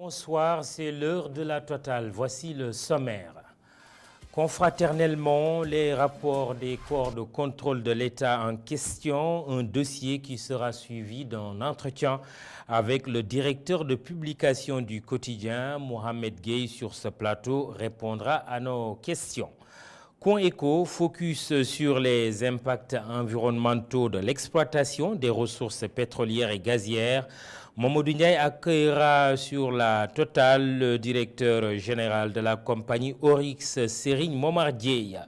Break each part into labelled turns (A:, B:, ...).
A: Bonsoir, c'est l'heure de la totale. Voici le sommaire. Confraternellement, les rapports des corps de contrôle de l'État en question, un dossier qui sera suivi d'un entretien avec le directeur de publication du quotidien, Mohamed Gueye, sur ce plateau, répondra à nos questions. Coin Éco focus sur les impacts environnementaux de l'exploitation des ressources pétrolières et gazières. Mamadou Ndiaye accueillera sur la totale le directeur général de la compagnie Oryx, Serigne Momar Dieye.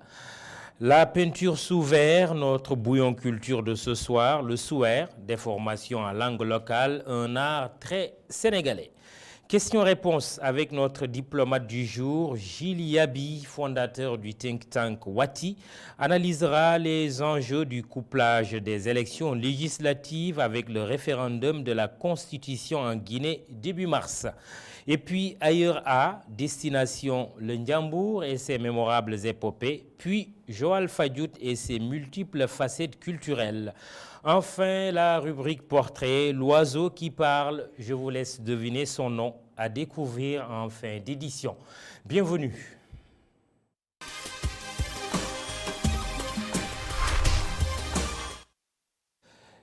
A: La peinture sous verre, notre bouillon culture de ce soir, le souhait, des formations en langue locale, un art très sénégalais. Question-réponse avec notre diplomate du jour, Gilles Yabi, fondateur du think tank Wati, analysera les enjeux du couplage des élections législatives avec le référendum de la Constitution en Guinée début mars. Et puis ailleurs à destination le Ndiambour et ses mémorables épopées, puis Joal Fadiout et ses multiples facettes culturelles. Enfin, la rubrique portrait, l'oiseau qui parle, je vous laisse deviner son nom à découvrir en fin d'édition. Bienvenue.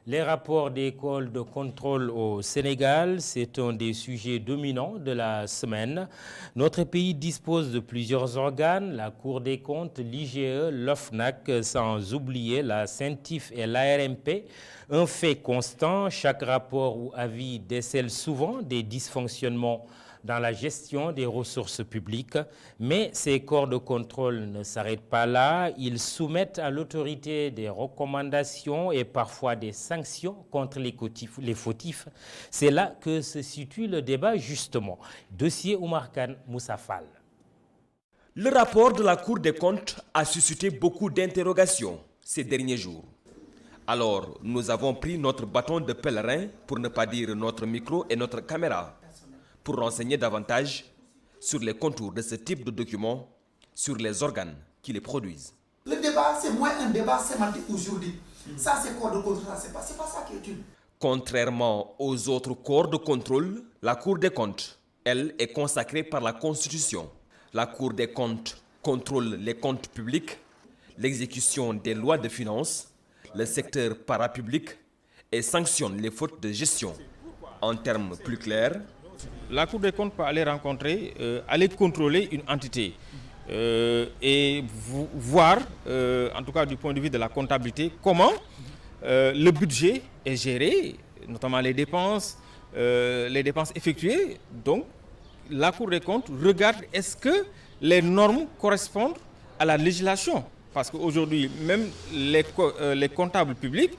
A: Les rapports d'école de contrôle au Sénégal, c'est un des sujets dominants de la semaine. Notre pays dispose de plusieurs organes, la Cour des comptes, l'IGE, l'OFNAC, sans oublier la CENTIF et l'ARMP. Un fait constant, chaque rapport ou avis décèle souvent des dysfonctionnements dans la gestion des ressources publiques, mais ces corps de contrôle ne s'arrêtent pas là. Ils soumettent à l'autorité des recommandations et parfois des sanctions contre les fautifs. C'est là que se situe le débat justement. Dossier Oumar Kane, Moussa Fall.
B: Le rapport de la Cour des comptes a suscité beaucoup d'interrogations ces derniers jours. Alors, nous avons pris notre bâton de pèlerin, pour ne pas dire notre micro et notre caméra, pour renseigner davantage sur les contours de ce type de documents, sur les organes qui les produisent.
C: Le débat, c'est moins un débat sémantique aujourd'hui. Ça, c'est corps de contrôle, c'est pas ça qui est utile.
B: Contrairement aux autres corps de contrôle, la Cour des comptes, elle, est consacrée par la Constitution. La Cour des comptes contrôle les comptes publics, l'exécution des lois de finances, le secteur parapublic et sanctionne les fautes de gestion. En termes plus clairs,
D: la Cour des comptes peut aller rencontrer, aller contrôler une entité et voir, en tout cas du point de vue de la comptabilité, comment le budget est géré, notamment les dépenses effectuées. Donc, la Cour des comptes regarde est-ce que les normes correspondent à la législation. Parce qu'aujourd'hui, même les comptables publics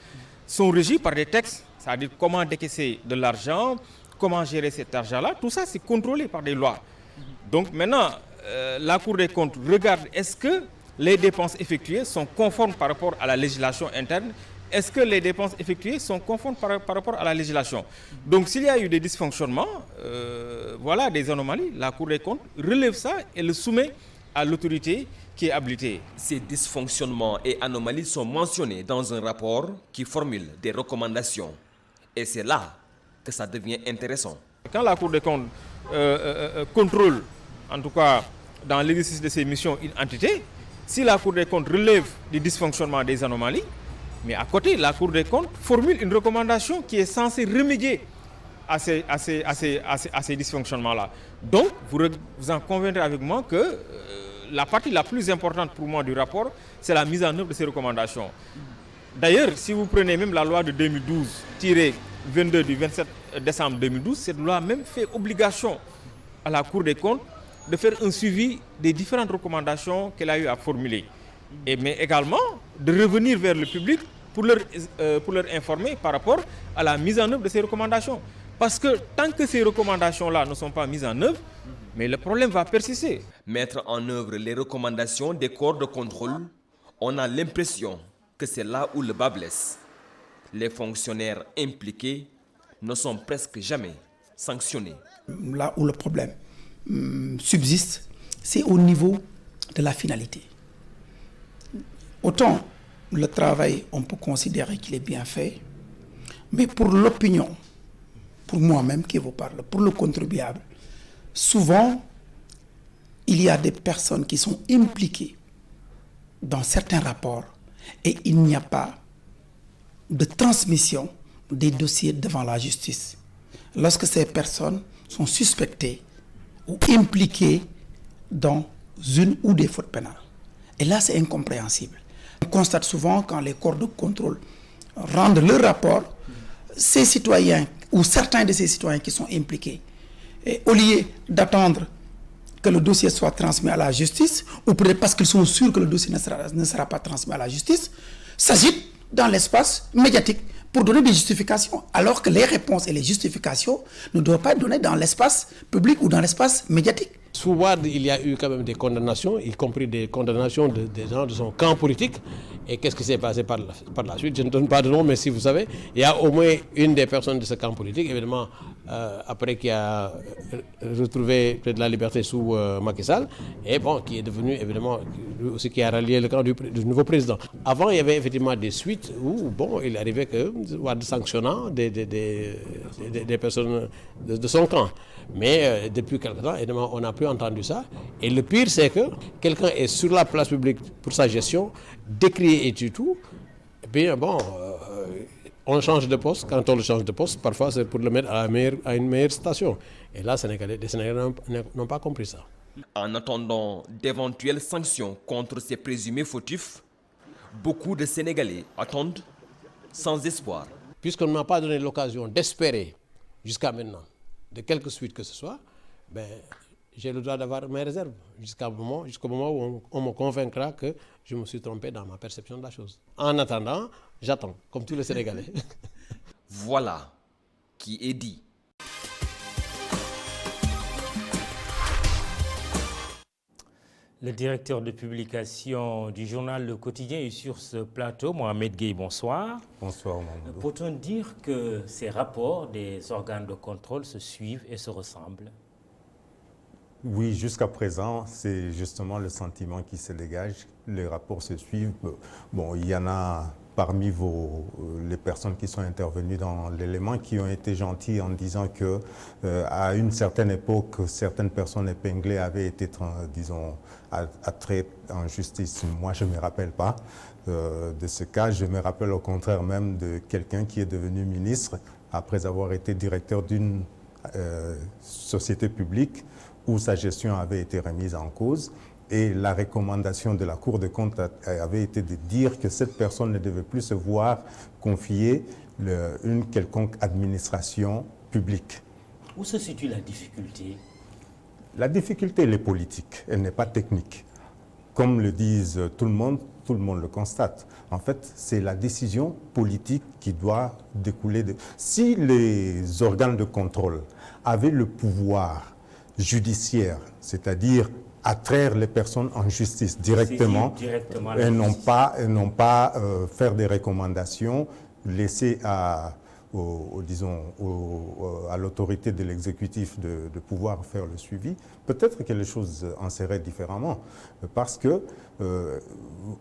D: sont régis par des textes, c'est-à-dire comment décaisser de l'argent, comment gérer cet argent-là, tout ça c'est contrôlé par des lois. Donc maintenant, la Cour des comptes regarde est-ce que les dépenses effectuées sont conformes par rapport à la législation interne, est-ce que les dépenses effectuées sont conformes par rapport à la législation. Donc s'il y a eu des dysfonctionnements, voilà, des anomalies, la Cour des comptes relève ça et le soumet à l'autorité qui est habilitée.
B: Ces dysfonctionnements et anomalies sont mentionnés dans un rapport qui formule des recommandations. Et c'est là que ça devient intéressant.
D: Quand la Cour des comptes contrôle, en tout cas dans l'exercice de ses missions, une entité, si la Cour des comptes relève des dysfonctionnements, des anomalies, mais à côté, la Cour des comptes formule une recommandation qui est censée remédier à ces dysfonctionnements-là. Donc, vous en conviendrez avec moi que la partie la plus importante pour moi du rapport, c'est la mise en œuvre de ces recommandations. D'ailleurs, si vous prenez même la loi de 2012-22 du 27 décembre 2012, cette loi même fait obligation à la Cour des comptes de faire un suivi des différentes recommandations qu'elle a eu à formuler. Mais également de revenir vers le public pour leur informer par rapport à la mise en œuvre de ces recommandations. Parce que tant que ces recommandations-là ne sont pas mises en œuvre, mais le problème va persister.
B: Mettre en œuvre les recommandations des corps de contrôle, on a l'impression que c'est là où le bas blesse. Les fonctionnaires impliqués ne sont presque jamais sanctionnés.
C: Là où le problème subsiste, c'est au niveau de la finalité. Autant le travail, on peut considérer qu'il est bien fait, mais pour l'opinion, pour moi-même qui vous parle, pour le contribuable, souvent, il y a des personnes qui sont impliquées dans certains rapports et il n'y a pas de transmission des dossiers devant la justice. Lorsque ces personnes sont suspectées ou impliquées dans une ou des fautes pénales. Et là, c'est incompréhensible. On constate souvent quand les corps de contrôle rendent leur rapport, ces citoyens ou certains de ces citoyens qui sont impliqués, et au lieu d'attendre que le dossier soit transmis à la justice, ou peut-être parce qu'ils sont sûrs que le dossier ne sera pas transmis à la justice, s'agitent dans l'espace médiatique pour donner des justifications, alors que les réponses et les justifications ne doivent pas être données dans l'espace public ou dans l'espace médiatique.
E: Souvent, il y a eu quand même des condamnations, y compris des condamnations des gens de son camp politique. Et qu'est-ce qui s'est passé par la suite? Je ne donne pas de nom, mais si vous savez, il y a au moins une des personnes de ce camp politique, évidemment, après qui a retrouvé de la liberté sous Macky Sall, et bon, qui est devenu, évidemment, lui aussi qui a rallié le camp du nouveau président. Avant, il y avait effectivement des suites où, bon, il arrivait que, sanctionnant des personnes de son camp. Mais depuis quelque temps, évidemment, on n'a plus entendu ça. Et le pire, c'est que quelqu'un est sur la place publique pour sa gestion, décrié et tout. Et bien, bon, on change de poste. Quand on le change de poste, parfois, c'est pour le mettre à une meilleure station. Et là, les Sénégalais n'ont pas compris ça.
B: En attendant d'éventuelles sanctions contre ces présumés fautifs, beaucoup de Sénégalais attendent sans espoir.
E: Puisqu'on ne m'a pas donné l'occasion d'espérer jusqu'à maintenant, de quelque suite que ce soit, ben, j'ai le droit d'avoir mes réserves jusqu'au moment où on me convaincra que je me suis trompé dans ma perception de la chose. En attendant, j'attends, comme tous les Sénégalais.
B: Voilà qui est dit.
A: Le directeur de publication du journal Le Quotidien est sur ce plateau. Mohamed Gueye, bonsoir.
F: Bonsoir, Mamadou.
A: Peut-on dire que ces rapports des organes de contrôle se suivent et se ressemblent?
F: Oui, jusqu'à présent, c'est justement le sentiment qui se dégage. Les rapports se suivent. Bon, il y en a parmi les personnes qui sont intervenues dans l'élément qui ont été gentils en disant que à une certaine époque, certaines personnes épinglées avaient été, disons, attraites en justice. Moi, je ne me rappelle pas de ce cas. Je me rappelle au contraire même de quelqu'un qui est devenu ministre après avoir été directeur d'une société publique où sa gestion avait été remise en cause. Et la recommandation de la Cour des comptes avait été de dire que cette personne ne devait plus se voir confier une quelconque administration publique.
A: Où se situe la difficulté?
F: La difficulté, elle est politique, elle n'est pas technique. Comme le disent tout le monde le constate. En fait, c'est la décision politique qui doit découler de... Si les organes de contrôle avaient le pouvoir judiciaire, c'est-à-dire attraire les personnes en justice directement et non pas faire des recommandations, laisser à l'autorité de l'exécutif de pouvoir faire le suivi, peut-être que les choses en seraient différemment. Parce que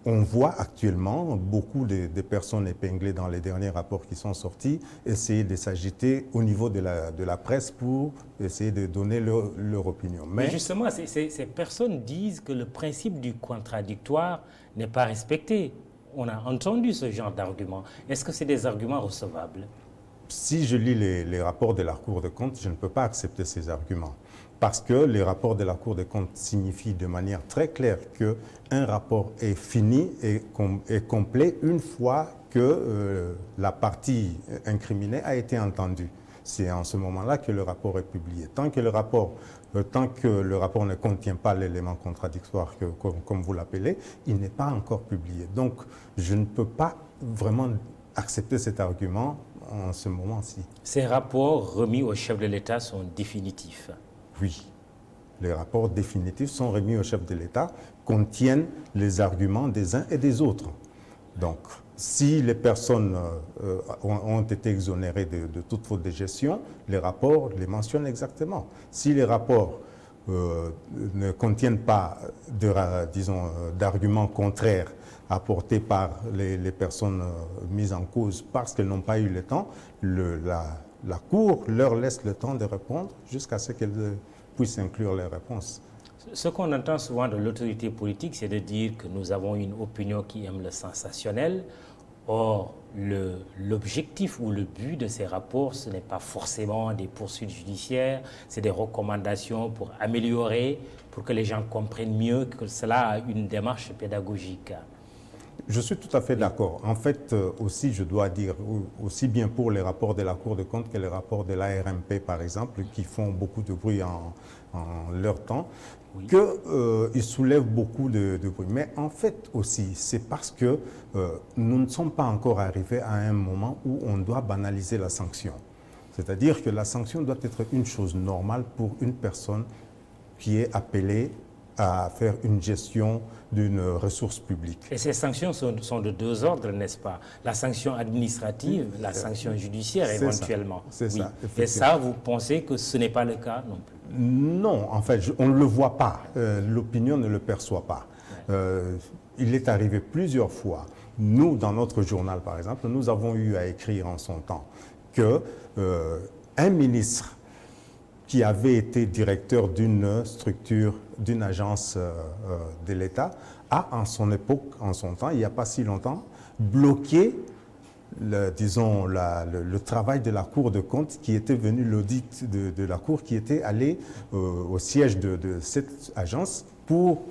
F: on voit actuellement beaucoup de personnes épinglées dans les derniers rapports qui sont sortis essayer de s'agiter au niveau de la presse pour essayer de donner leur opinion.
A: Mais justement, ces personnes disent que le principe du contradictoire n'est pas respecté. On a entendu ce genre d'arguments. Est-ce que c'est des arguments recevables?
F: Si je lis les rapports de la Cour des comptes, je ne peux pas accepter ces arguments. Parce que les rapports de la Cour des comptes signifient de manière très claire qu'un rapport est fini et complet une fois que la partie incriminée a été entendue. C'est en ce moment-là que le rapport est publié. Tant que le rapport ne contient pas l'élément contradictoire, comme vous l'appelez, il n'est pas encore publié. Donc, je ne peux pas vraiment accepter cet argument en ce moment-ci.
A: Ces rapports remis au chef de l'État sont définitifs?
F: Oui. Les rapports définitifs sont remis au chef de l'État, contiennent les arguments des uns et des autres. Donc, si les personnes ont été exonérées de toute faute de gestion, les rapports les mentionnent exactement. Si les rapports ne contiennent pas d'arguments contraires apportés par les personnes mises en cause parce qu'elles n'ont pas eu le temps, la Cour leur laisse le temps de répondre jusqu'à ce qu'elles puisse inclure les réponses.
A: Ce qu'on entend souvent de l'autorité politique, c'est de dire que nous avons une opinion qui aime le sensationnel. Or, l'objectif ou le but de ces rapports, ce n'est pas forcément des poursuites judiciaires, c'est des recommandations pour améliorer, pour que les gens comprennent mieux que cela a une démarche pédagogique.
F: Je suis tout à fait d'accord. En fait, aussi, je dois dire, aussi bien pour les rapports de la Cour des comptes que les rapports de l'ARMP, par exemple, qui font beaucoup de bruit en leur temps, oui, qu'ils soulèvent beaucoup de bruit. Mais en fait aussi, c'est parce que nous ne sommes pas encore arrivés à un moment où on doit banaliser la sanction. C'est-à-dire que la sanction doit être une chose normale pour une personne qui est appelée à faire une gestion d'une ressource publique.
A: Et ces sanctions sont de deux ordres, n'est-ce pas? La sanction administrative, la sanction judiciaire éventuellement.
F: C'est ça.
A: Et ça, vous pensez que ce n'est pas le cas non plus?
F: Non, en fait, on ne le voit pas. L'opinion ne le perçoit pas. Ouais. Il est arrivé plusieurs fois. Nous, dans notre journal, par exemple, nous avons eu à écrire en son temps qu'un ministre qui avait été directeur d'une structure, d'une agence de l'État, a en son époque, en son temps, il n'y a pas si longtemps, bloqué, le travail de la Cour de compte qui était venu, l'audit de la Cour qui était allé au siège de cette agence pour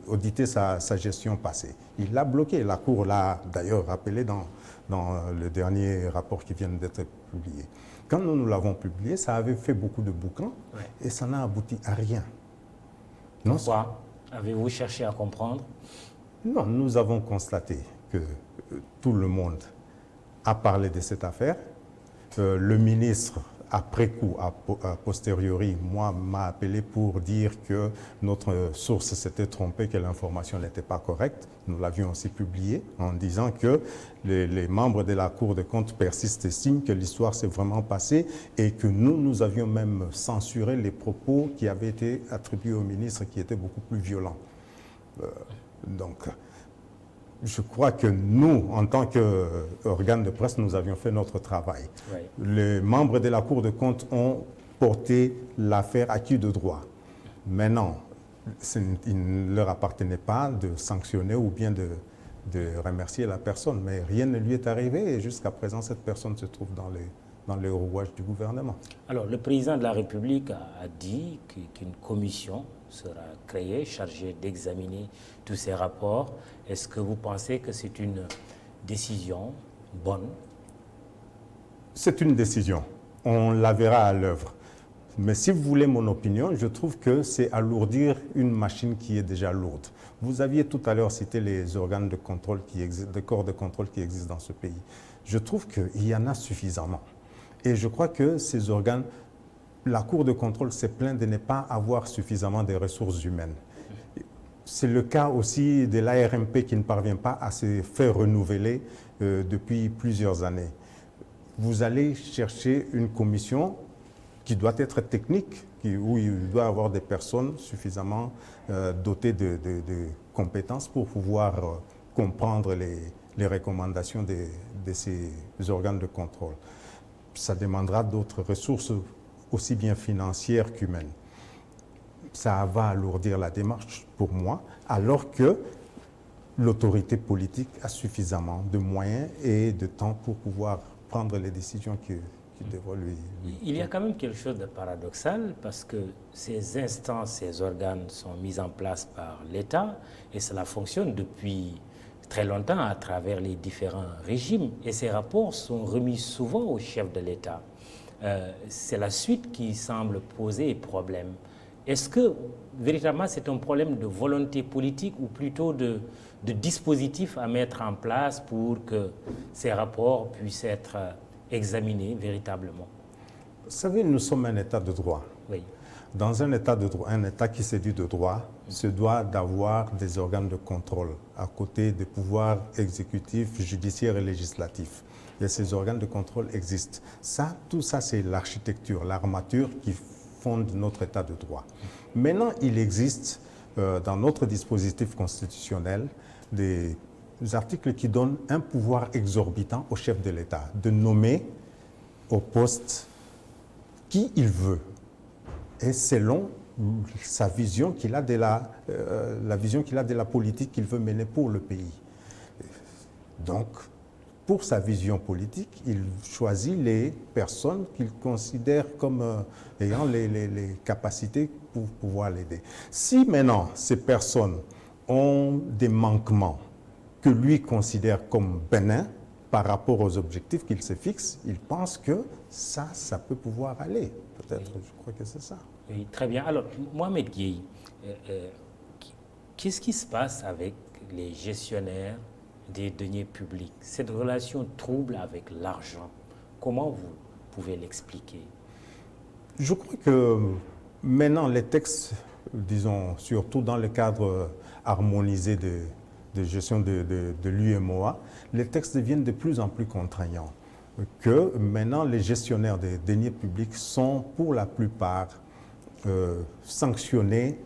F: auditer sa gestion passée. Il l'a bloqué. La Cour l'a d'ailleurs rappelé dans le dernier rapport qui vient d'être publié. Quand nous l'avons publié, ça avait fait beaucoup de boucans, ouais, et ça n'a abouti à rien.
A: Pourquoi? Avez-vous cherché à comprendre?
F: Non, nous avons constaté que tout le monde a parlé de cette affaire. Le ministre, après coup, a posteriori, m'a appelé pour dire que notre source s'était trompée, que l'information n'était pas correcte. Nous l'avions aussi publié en disant que les membres de la Cour des comptes persistent et estiment que l'histoire s'est vraiment passée et que nous avions même censuré les propos qui avaient été attribués au ministre qui étaient beaucoup plus violents. Donc, je crois que nous, en tant qu'organe de presse, nous avions fait notre travail. Oui. Les membres de la Cour des comptes ont porté l'affaire à qui de droit. Maintenant, il ne leur appartenait pas de sanctionner ou bien de remercier la personne, mais rien ne lui est arrivé et jusqu'à présent, cette personne se trouve dans les rouages du gouvernement.
A: Alors, le président de la République a dit qu'une commission sera créée, chargée d'examiner tous ces rapports. Est-ce que vous pensez que c'est une décision bonne?
F: C'est une décision. On la verra à l'œuvre. Mais si vous voulez mon opinion, je trouve que c'est alourdir une machine qui est déjà lourde. Vous aviez tout à l'heure cité les organes de contrôle les corps de contrôle qui existent dans ce pays. Je trouve qu'il y en a suffisamment. Et je crois que ces organes, la Cour de contrôle s'est plainte de ne pas avoir suffisamment de ressources humaines. C'est le cas aussi de l'ARMP qui ne parvient pas à se faire renouveler depuis plusieurs années. Vous allez chercher une commission qui doit être technique, où il doit y avoir des personnes suffisamment dotées de compétences pour pouvoir comprendre les recommandations de ces organes de contrôle. Ça demandera d'autres ressources aussi bien financières qu'humaines. Ça va alourdir la démarche pour moi, alors que l'autorité politique a suffisamment de moyens et de temps pour pouvoir prendre les décisions qui devraient lui.
A: Il y a quand même quelque chose de paradoxal parce que ces instances, ces organes sont mis en place par l'État et cela fonctionne depuis très longtemps à travers les différents régimes et ces rapports sont remis souvent au chef de l'État. C'est la suite qui semble poser problème. Est-ce que véritablement c'est un problème de volonté politique ou plutôt de dispositifs à mettre en place pour que ces rapports puissent être examinés véritablement?
F: Vous savez, nous sommes un État de droit.
A: Oui.
F: Dans un État de droit, un État qui se dit de droit, se doit d'avoir des organes de contrôle à côté des pouvoirs exécutifs, judiciaires et législatifs. Et ces organes de contrôle existent. Tout ça, c'est l'architecture, l'armature qui fonde notre État de droit. Maintenant, il existe dans notre dispositif constitutionnel des articles qui donnent un pouvoir exorbitant au chef de l'État de nommer au poste qui il veut. et selon sa vision qu'il a de la vision qu'il a de la politique qu'il veut mener pour le pays. Donc, pour sa vision politique, il choisit les personnes qu'il considère comme ayant les capacités pour pouvoir l'aider. Si maintenant ces personnes ont des manquements que lui considère comme bénins par rapport aux objectifs qu'il se fixe, il pense que ça peut pouvoir aller. Peut-être, je crois que c'est ça.
A: Oui, très bien. Alors, Mohamed Gueye, qu'est-ce qui se passe avec les gestionnaires des deniers publics? Cette relation trouble avec l'argent, comment vous pouvez l'expliquer?
F: Je crois que maintenant, les textes, disons, surtout dans le cadre harmonisé de gestion de l'UEMOA, les textes deviennent de plus en plus contraignants. Que maintenant, les gestionnaires des deniers publics sont pour la plupart sanctionnés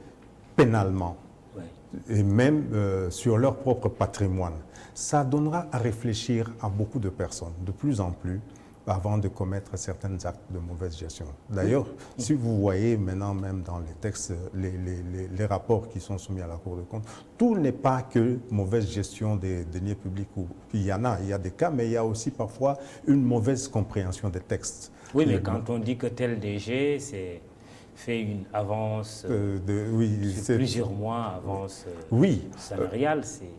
F: pénalement, ouais, et même sur leur propre patrimoine. Ça donnera à réfléchir à beaucoup de personnes, de plus en plus, avant de commettre certains actes de mauvaise gestion. D'ailleurs, si vous voyez maintenant même dans les textes, les rapports qui sont soumis à la Cour des comptes, tout n'est pas que mauvaise gestion des deniers publics. Il y a des cas, mais il y a aussi parfois une mauvaise compréhension des textes.
A: Oui, mais quand on dit que tel DG fait une avance sur plusieurs mois, avance salariale, c'est...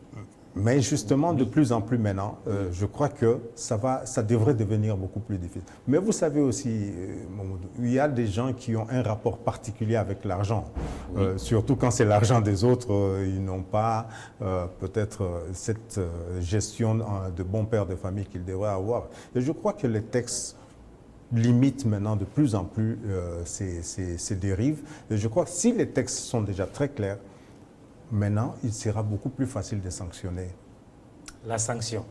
F: Mais justement, de plus en plus maintenant, je crois que ça devrait devenir beaucoup plus difficile. Mais vous savez aussi, Mamoudou, il y a des gens qui ont un rapport particulier avec l'argent. Surtout quand c'est l'argent des autres, ils n'ont pas peut-être cette gestion de bon père de famille qu'ils devraient avoir. Et je crois que les textes limitent maintenant de plus en plus ces dérives. Et je crois que si les textes sont déjà très clairs, maintenant, il sera beaucoup plus facile de sanctionner.
A: La sanction.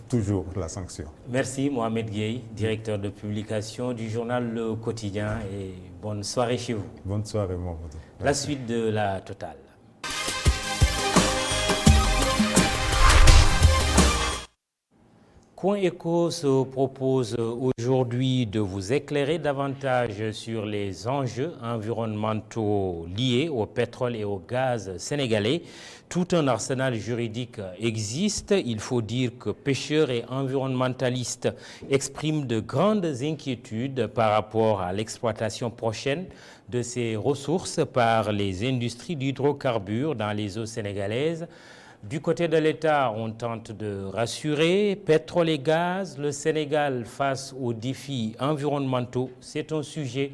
F: Toujours la sanction.
A: Merci Mohamed Gueye, directeur de publication du journal Le Quotidien, et bonne soirée chez vous.
F: Bonne soirée, Mamoudou.
A: La suite de la Totale. Coin Éco se propose aujourd'hui de vous éclairer davantage sur les enjeux environnementaux liés au pétrole et au gaz sénégalais. Tout un arsenal juridique existe. Il faut dire que pêcheurs et environnementalistes expriment de grandes inquiétudes par rapport à l'exploitation prochaine de ces ressources par les industries d'hydrocarbures dans les eaux sénégalaises. Du côté de l'État, on tente de rassurer. Pétrole et gaz, le Sénégal face aux défis environnementaux, c'est un sujet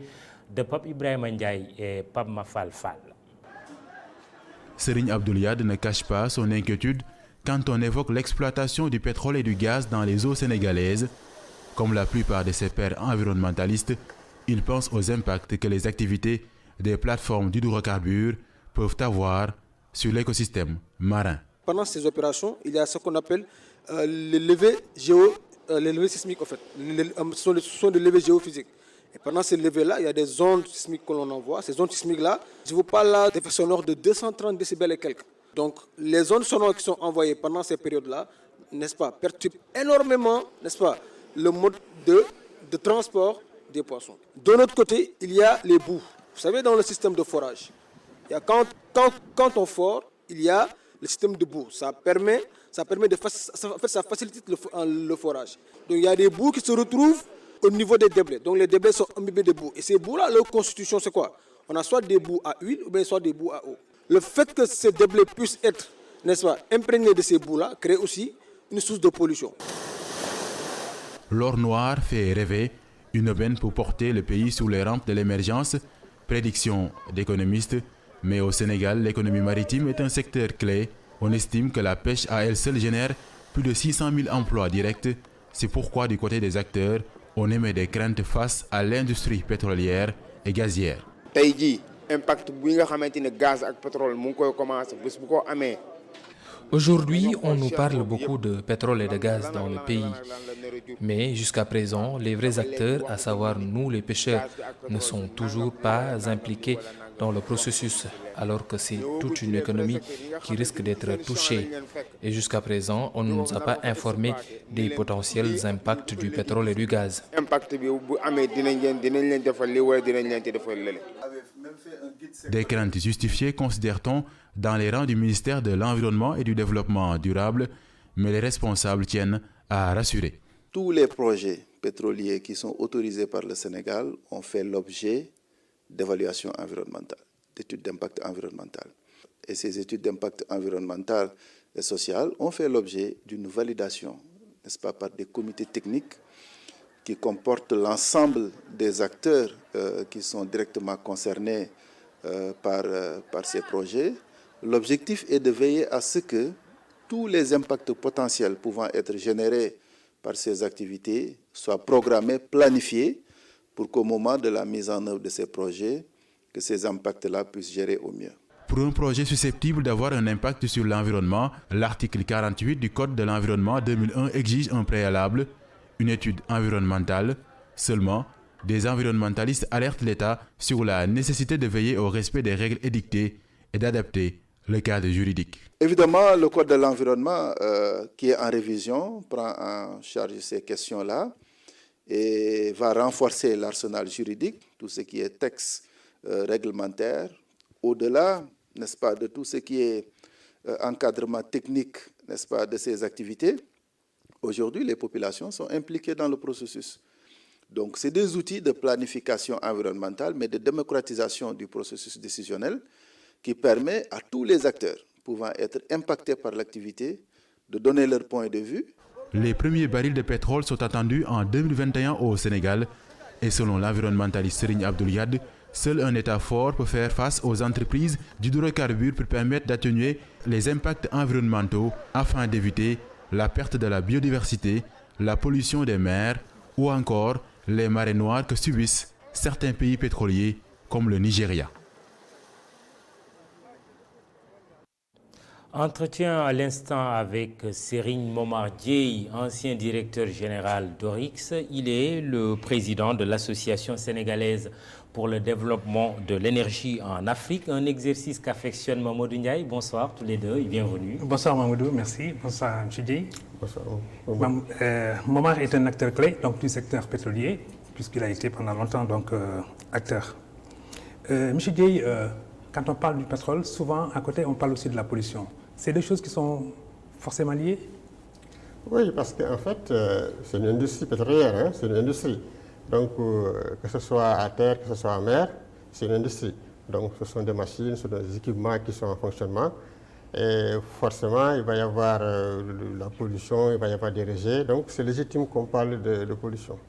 A: de Pape Ibrahima Ndiaye et Pape Mafal Fall.
G: Serigne Abdoul-Yad ne cache pas son inquiétude quand on évoque l'exploitation du pétrole et du gaz dans les eaux sénégalaises. Comme la plupart de ses pairs environnementalistes, il pense aux impacts que les activités des plateformes d'hydrocarbures peuvent avoir sur l'écosystème marin.
H: Pendant ces opérations, il y a ce qu'on appelle les levées sismiques, en fait. Ce sont des levées géophysiques. Et pendant ces levées-là, il y a des ondes sismiques que l'on envoie. Ces ondes sismiques-là, je vous parle là d'effets sonores de 230 décibels et quelques. Donc, les ondes sonores qui sont envoyées pendant ces périodes-là, n'est-ce pas, perturbent énormément, n'est-ce pas, le mode de transport des poissons. De l'autre côté, il y a les boues. Vous savez, dans le système de forage, il y a quand on fore, il y a le système de boue. Ça facilite le forage. Donc il y a des boues qui se retrouvent au niveau des déblais. Donc les déblais sont imbibés de boue. Et ces boues-là, leur constitution, c'est quoi? On a soit des boues à huile ou bien soit des boues à eau. Le fait que ces déblais puissent être, n'est-ce pas, imprégnés de ces boues-là, crée aussi une source de pollution.
G: L'or noir fait rêver, une aubaine pour porter le pays sur les rampes de l'émergence. Prédiction d'économistes. Mais au Sénégal, l'économie maritime est un secteur clé. On estime que la pêche à elle seule génère plus de 600 000 emplois directs. C'est pourquoi du côté des acteurs, on émet des craintes face à l'industrie pétrolière et gazière.
I: Aujourd'hui, on nous parle beaucoup de pétrole et de gaz dans le pays. Mais jusqu'à présent, les vrais acteurs, à savoir nous les pêcheurs, ne sont toujours pas impliqués dans le processus, alors que c'est toute une économie qui risque d'être touchée. Et jusqu'à présent, on ne nous a pas informé des potentiels impacts du pétrole et du gaz.
G: Des craintes justifiées, considère-t-on, dans les rangs du ministère de l'Environnement et du Développement durable, mais les responsables tiennent à rassurer.
J: Tous les projets pétroliers qui sont autorisés par le Sénégal ont fait l'objet d'évaluations environnementales, d'études d'impact environnemental. Et ces études d'impact environnemental et social ont fait l'objet d'une validation, n'est-ce pas, par des comités techniques qui comportent l'ensemble des acteurs qui sont directement concernés par ces projets. L'objectif est de veiller à ce que tous les impacts potentiels pouvant être générés par ces activités soient programmés, planifiés, pour qu'au moment de la mise en œuvre de ces projets, que ces impacts-là puissent gérer au mieux.
G: Pour un projet susceptible d'avoir un impact sur l'environnement, l'article 48 du Code de l'environnement 2001 exige un préalable, une étude environnementale. Seulement, des environnementalistes alertent l'État sur la nécessité de veiller au respect des règles édictées et d'adapter le cadre juridique.
J: Évidemment, le Code de l'environnement qui est en révision prend en charge ces questions-là et va renforcer l'arsenal juridique, tout ce qui est texte réglementaire, au-delà, n'est-ce pas, de tout ce qui est encadrement technique, n'est-ce pas, de ces activités. Aujourd'hui, les populations sont impliquées dans le processus. Donc, c'est des outils de planification environnementale, mais de démocratisation du processus décisionnel qui permet à tous les acteurs pouvant être impactés par l'activité de donner leur point de vue.
G: Les premiers barils de pétrole sont attendus en 2021 au Sénégal et selon l'environnementaliste Serigne Abdoul Yad, seul un État fort peut faire face aux entreprises d'hydrocarbures pour permettre d'atténuer les impacts environnementaux afin d'éviter la perte de la biodiversité, la pollution des mers ou encore les marées noires que subissent certains pays pétroliers comme le Nigeria.
A: Entretien à l'instant avec Serigne Momar Dieye, ancien directeur général d'Orix. Il est le président de l'Association sénégalaise pour le développement de l'énergie en Afrique, un exercice qu'affectionne Mamadou Ndiaye. Bonsoir tous les deux et bienvenue.
K: Bonsoir Mamadou, merci. Bonsoir M. Dieye.
J: Bonsoir.
K: Momar est un acteur clé donc, du secteur pétrolier, puisqu'il a été pendant longtemps donc, acteur. M. Dieye, quand on parle du pétrole, souvent à côté on parle aussi de la pollution. C'est deux choses qui sont forcément liées?
L: Oui, parce qu'en fait, c'est une industrie pétrolière, hein, c'est une industrie. Donc, que ce soit à terre, que ce soit en mer, c'est une industrie. Donc, ce sont des machines, ce sont des équipements qui sont en fonctionnement. Et forcément, il va y avoir la pollution, il va y avoir des rejets. Donc, c'est légitime qu'on parle de pollution.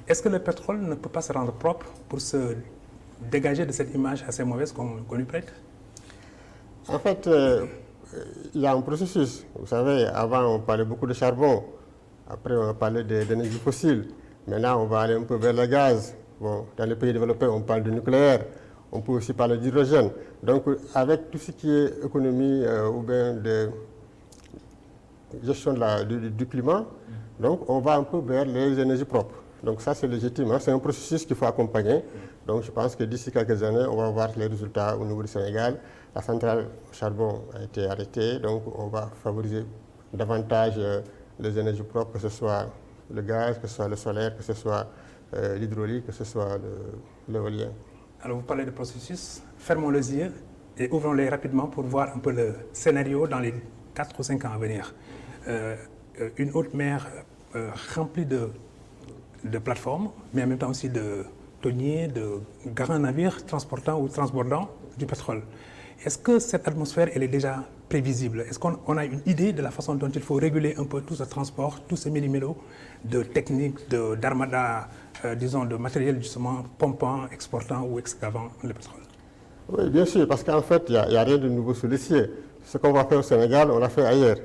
K: Est-ce que le pétrole ne peut pas se rendre propre pour se dégager de cette image assez mauvaise qu'on lui prête?
L: En fait, il y a un processus. Vous savez, avant, on parlait beaucoup de charbon. Après, on parlait d'énergie fossile. Maintenant, on va aller un peu vers le gaz. Bon, dans les pays développés, on parle de nucléaire. On peut aussi parler d'hydrogène. Donc, avec tout ce qui est économie ou bien de gestion du climat, donc on va un peu vers les énergies propres. Donc ça, c'est légitime. Hein. C'est un processus qu'il faut accompagner. Donc je pense que d'ici quelques années, on va voir les résultats au niveau du Sénégal. La centrale au charbon a été arrêtée, donc on va favoriser davantage les énergies propres, que ce soit le gaz, que ce soit le solaire, que ce soit l'hydraulique, que ce soit l'éolien.
K: Alors vous parlez de processus, fermons les yeux et ouvrons-les rapidement pour voir un peu le scénario dans les 4 ou 5 ans à venir. Une haute mer remplie de plateformes, mais en même temps aussi de tonniers, de grands navires transportant ou transbordant du pétrole. Est-ce que cette atmosphère, elle est déjà prévisible? Est-ce qu'on a une idée de la façon dont il faut réguler un peu tout ce transport, tous ces millimélos de techniques, d'armada, disons, de matériel justement pompant, exportant ou excavant le pétrole?
L: Oui, bien sûr, parce qu'en fait, il n'y a rien de nouveau sous les cieux. Ce qu'on va faire au Sénégal, on l'a fait ailleurs.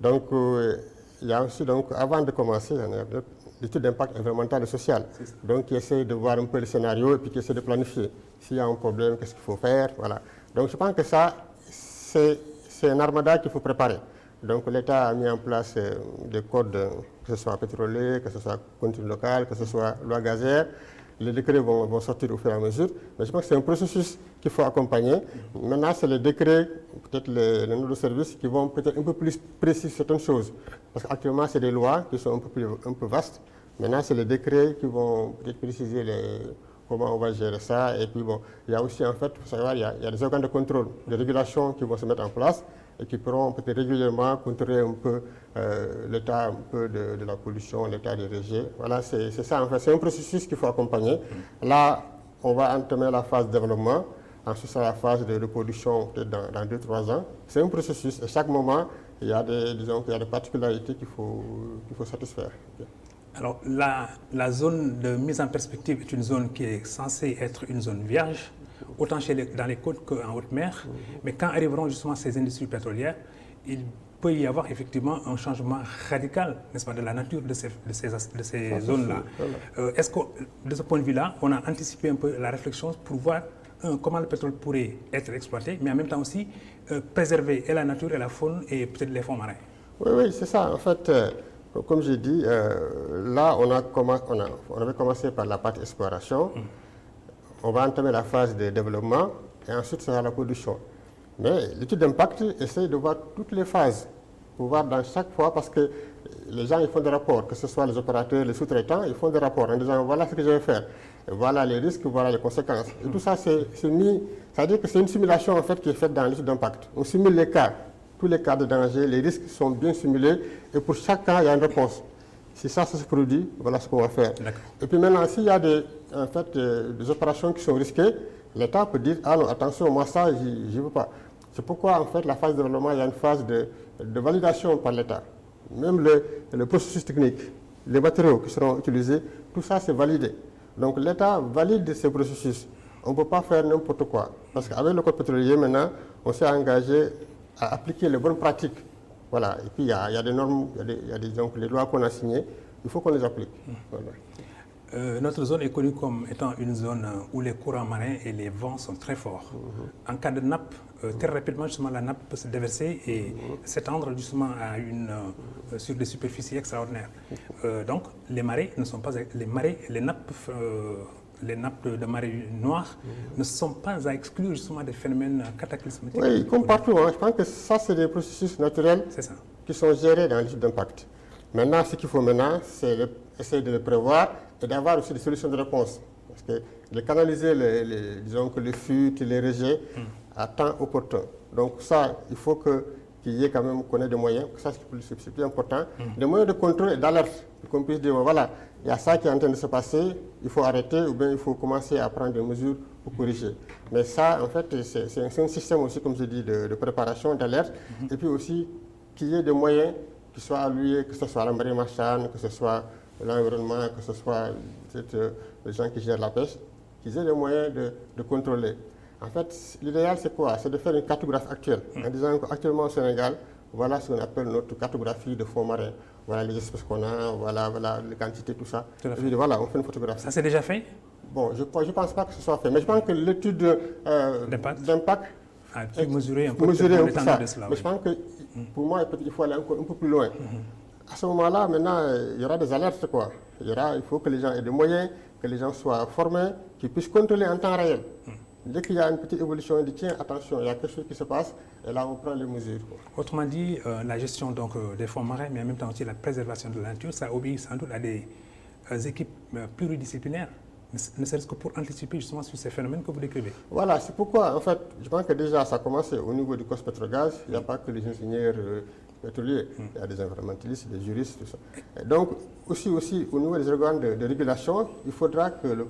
L: Donc, il y a aussi, donc, avant de commencer, l'étude d'impact environnemental et social. Donc, qui essaie de voir un peu le scénario et puis qui essaie de planifier. S'il y a un problème, qu'est-ce qu'il faut faire, voilà. Donc, je pense que ça, c'est un armada qu'il faut préparer. Donc, l'État a mis en place des codes, que ce soit pétrolier, que ce soit contenu local, que ce soit loi gazière. Les décrets vont sortir au fur et à mesure. Mais je pense que c'est un processus qu'il faut accompagner. Maintenant, c'est les décrets, peut-être les noms de services qui vont peut-être un peu plus préciser certaines choses. Parce qu'actuellement, c'est des lois qui sont un peu vastes. Maintenant, c'est les décrets qui vont peut-être préciser comment on va gérer ça. Et puis bon, il y a aussi en fait, il faut savoir, il y a des organes de contrôle, de régulation qui vont se mettre en place et qui pourront peut-être régulièrement contrôler un peu l'état un peu de la pollution, l'état des rejets. Voilà, c'est ça en fait, c'est un processus qu'il faut accompagner. Là, on va entamer la phase de développement, ensuite c'est la phase de production peut-être dans 2-3 ans. C'est un processus et chaque moment, il y a des particularités qu'il faut satisfaire. Okay.
K: Alors, la zone de mise en perspective est une zone qui est censée être une zone vierge, autant dans les côtes qu'en haute mer. Mais quand arriveront justement ces industries pétrolières, il peut y avoir effectivement un changement radical, n'est-ce pas, de la nature de ces zones-là. Est-ce que, de ce point de vue-là, on a anticipé un peu la réflexion pour voir comment le pétrole pourrait être exploité, mais en même temps aussi préserver et la nature et la faune et peut-être les fonds marins?
L: Oui, c'est ça. En fait, comme j'ai dit, là, on avait commencé par la partie exploration. On va entamer la phase de développement et ensuite sera la production. Mais l'étude d'impact essaie de voir toutes les phases, pour voir dans chaque fois, parce que les gens ils font des rapports, que ce soit les opérateurs, les sous-traitants, ils font des rapports en disant voilà ce que je vais faire, voilà les risques, voilà les conséquences. Et tout ça, c'est mis, c'est-à-dire que c'est une simulation en fait qui est faite dans l'étude d'impact. On simule les cas, tous les cas de danger, les risques sont bien simulés et pour chaque cas, il y a une réponse. Si ça se produit, voilà ce qu'on va faire. Et puis maintenant, s'il y a des opérations qui sont risquées, l'État peut dire ah non, attention, moi ça, j'y veux pas. C'est pourquoi en fait la phase de développement, il y a une phase de validation par l'État. Même le processus technique, les matériaux qui seront utilisés, tout ça c'est validé. Donc l'État valide ces processus. On ne peut pas faire n'importe quoi. Parce qu'avec le code pétrolier maintenant, on s'est engagé à appliquer les bonnes pratiques. Voilà. Et puis il y a des normes, il y a donc, les lois qu'on a signées, il faut qu'on les applique. Voilà.
K: Notre zone est connue comme étant une zone où les courants marins et les vents sont très forts. En cas de nappe, très rapidement, justement, la nappe peut se déverser et s'étendre justement sur des superficies extraordinaires. Donc, les marées ne sont pas les nappes de marée noire ne sont pas à exclure justement des phénomènes cataclysmiques.
L: Oui, comme partout. Je pense que ça, c'est des processus naturels qui sont gérés dans l'étude d'impact. Maintenant, ce qu'il faut maintenant, c'est essayer de le prévoir et d'avoir aussi des solutions de réponse. Parce que de canaliser disons que les fuites, les rejets à temps opportun. Donc ça, il faut qu'il y ait quand même qu'on ait des moyens, ça c'est plus important, des moyens de contrôle et d'alerte, qu'on puisse dire voilà, il y a ça qui est en train de se passer, il faut arrêter ou bien il faut commencer à prendre des mesures pour corriger. Mais ça, en fait, c'est un système aussi, comme je dis, de préparation, d'alerte, et puis aussi qu'il y ait des moyens qui soient alloués, que ce soit la marine marchande, que ce soit l'environnement, que ce soit les gens qui gèrent la pêche, qu'ils aient les moyens de contrôler. En fait, l'idéal, c'est quoi? C'est de faire une cartographie actuelle. En disant qu'actuellement au Sénégal, voilà ce qu'on appelle notre cartographie de fonds marins. Voilà les espèces qu'on a, voilà les quantités, tout ça. Et puis, voilà, on fait une photographie.
K: Ça, c'est déjà fait?
L: Bon, je ne pense pas que ce soit fait. Mais je pense que l'étude d'impact
K: a mesuré un peu
L: ça.
K: De cela.
L: Mais je pense que, pour moi, il faut aller encore un peu plus loin. À ce moment-là, maintenant, il y aura des alertes, quoi. Il faut que les gens aient des moyens, que les gens soient formés, qu'ils puissent contrôler en temps réel. Dès qu'il y a une petite évolution, on dit tiens, attention, il y a quelque chose qui se passe, et là on prend les mesures.
K: Autrement dit, la gestion donc, des fonds marins, mais en même temps aussi la préservation de la nature, ça obéit sans doute à des équipes pluridisciplinaires, ne serait-ce que pour anticiper justement sur ces phénomènes que vous décrivez.
L: Voilà, c'est pourquoi, en fait, je pense que déjà ça a commencé au niveau du COS-Pétrogaz, il n'y a pas que les ingénieurs pétroliers, il y a des environnementalistes, des juristes, tout ça. Et donc, aussi au niveau des organes de régulation, il faudra que le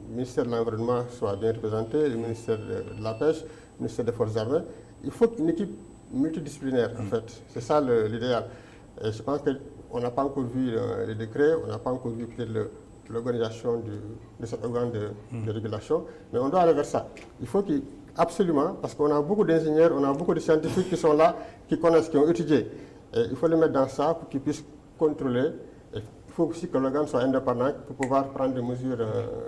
L: ministère de l'Environnement soit bien représenté, le ministère de la Pêche, le ministère des Forces armées. Il faut une équipe multidisciplinaire, en fait. C'est ça l'idéal. Et je pense qu'on n'a pas encore vu les décrets, on n'a pas encore vu peut-être l'organisation de cet organe de régulation, mais on doit aller vers ça. Il faut absolument, parce qu'on a beaucoup d'ingénieurs, on a beaucoup de scientifiques qui sont là, qui connaissent, qui ont étudié. Et il faut les mettre dans ça pour qu'ils puissent contrôler. Il faut aussi que l'organe soit indépendant pour pouvoir prendre des mesures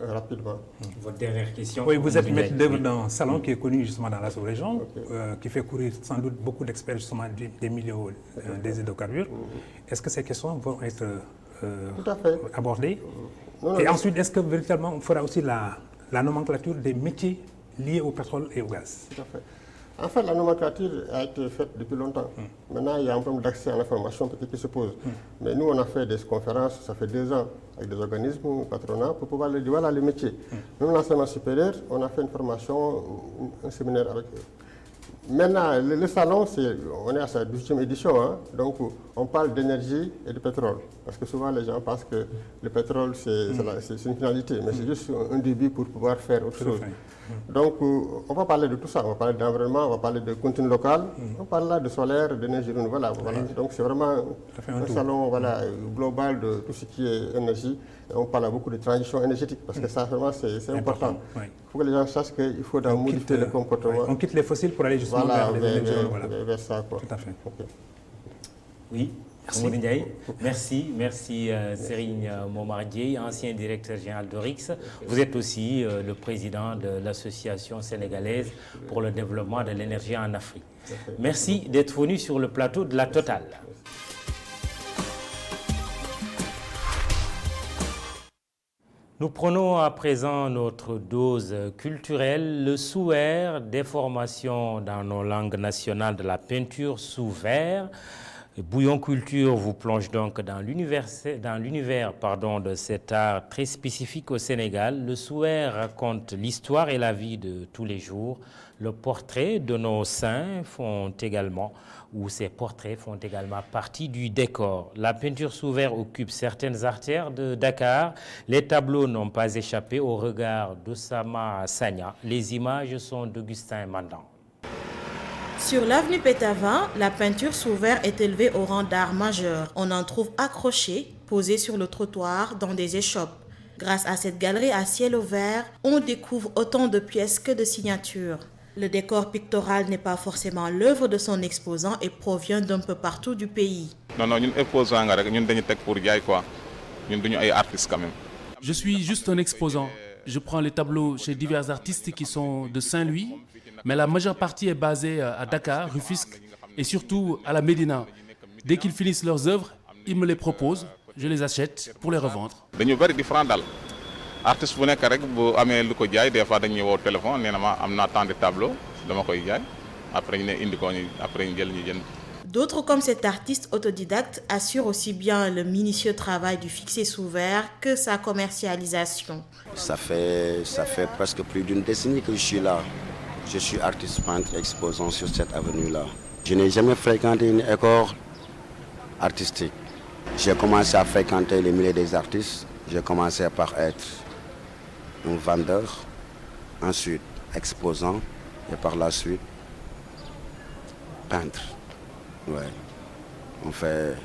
L: rapidement.
A: Votre dernière question.
K: Oui, vous êtes maître d'œuvre d'un salon qui est connu justement dans la sous-région, qui fait courir sans doute beaucoup d'experts justement des milieux des hydrocarbures. Est-ce que ces questions vont être abordées? Et ensuite, est-ce que véritablement on fera aussi la nomenclature des métiers liés au pétrole et au gaz?
L: Tout à fait. En fait, la nomenclature a été faite depuis longtemps. Maintenant, il y a un problème d'accès à l'information qui se pose. Mais nous, on a fait des conférences, ça fait 2 ans, avec des organismes patronats pour pouvoir leur dire voilà les métiers. Même l'enseignement supérieur, on a fait une formation, un séminaire avec eux. Maintenant, le salon, on est à sa 12e édition, hein, donc on parle d'énergie et de pétrole. Parce que souvent les gens pensent que le pétrole, c'est une finalité, mais c'est juste un début pour pouvoir faire autre chose. Donc on va parler de tout ça, on va parler d'environnement, on va parler de contenu local, on parle là de solaire, d'énergie renouvelable. Voilà. Donc c'est vraiment un salon global de tout ce qui est énergie. Et on parle beaucoup de transition énergétique, parce que ça vraiment c'est important. Il faut que les gens sachent qu'il faut modifier le comportement.
K: On quitte les fossiles pour aller justement vers les énergies renouvelables.
L: Vers ça, quoi.
K: Tout à fait.
L: Okay.
A: Oui. Merci, Serigne Momar Dieye, ancien directeur général d'Orix. Vous êtes aussi le président de l'Association sénégalaise pour le développement de l'énergie en Afrique. Merci d'être venu sur le plateau de la Total. Nous prenons à présent notre dose culturelle, le sous-verre, déformation dans nos langues nationales de la peinture sous verre. Bouillon Culture vous plonge donc dans l'univers de cet art très spécifique au Sénégal. Le sous-verre raconte l'histoire et la vie de tous les jours. Le portrait de nos saints ces portraits font également partie du décor. La peinture sous verre occupe certaines artères de Dakar. Les tableaux n'ont pas échappé au regard d'Oussama Sagna. Les images sont d'Augustin Mandan.
M: Sur l'avenue Pétavin, la peinture sous verre est élevée au rang d'art majeur. On en trouve accrochés, posés sur le trottoir dans des échoppes. Grâce à cette galerie à ciel ouvert, on découvre autant de pièces que de signatures. Le décor pictoral n'est pas forcément l'œuvre de son exposant et provient d'un peu partout du pays.
N: Je suis juste un exposant. Je prends les tableaux chez divers artistes qui sont de Saint-Louis, mais la majeure partie est basée à Dakar, Rufisque et surtout à la Médina. Dès qu'ils finissent leurs œuvres, ils me les proposent, je les achète pour les revendre.
O: Artiste bu nekk rek bu amee lu ko jaay des fois dañuy woo téléphone nee na ma am naa tant de tableau dama koy jaay après ñu ne indi ko après ñu jël ñu jënd.
M: D'autres comme cet artiste autodidacte assurent aussi bien le minutieux travail du fixé sous verre que sa commercialisation.
P: Ça fait presque plus d'une décennie que je suis là. Je suis artiste peintre exposant sur cette avenue-là. Je n'ai jamais fréquenté une école artistique. J'ai commencé à fréquenter les milliers des artistes. J'ai commencé par être un vendeur, ensuite exposant et par la suite peintre. Ouais. On fait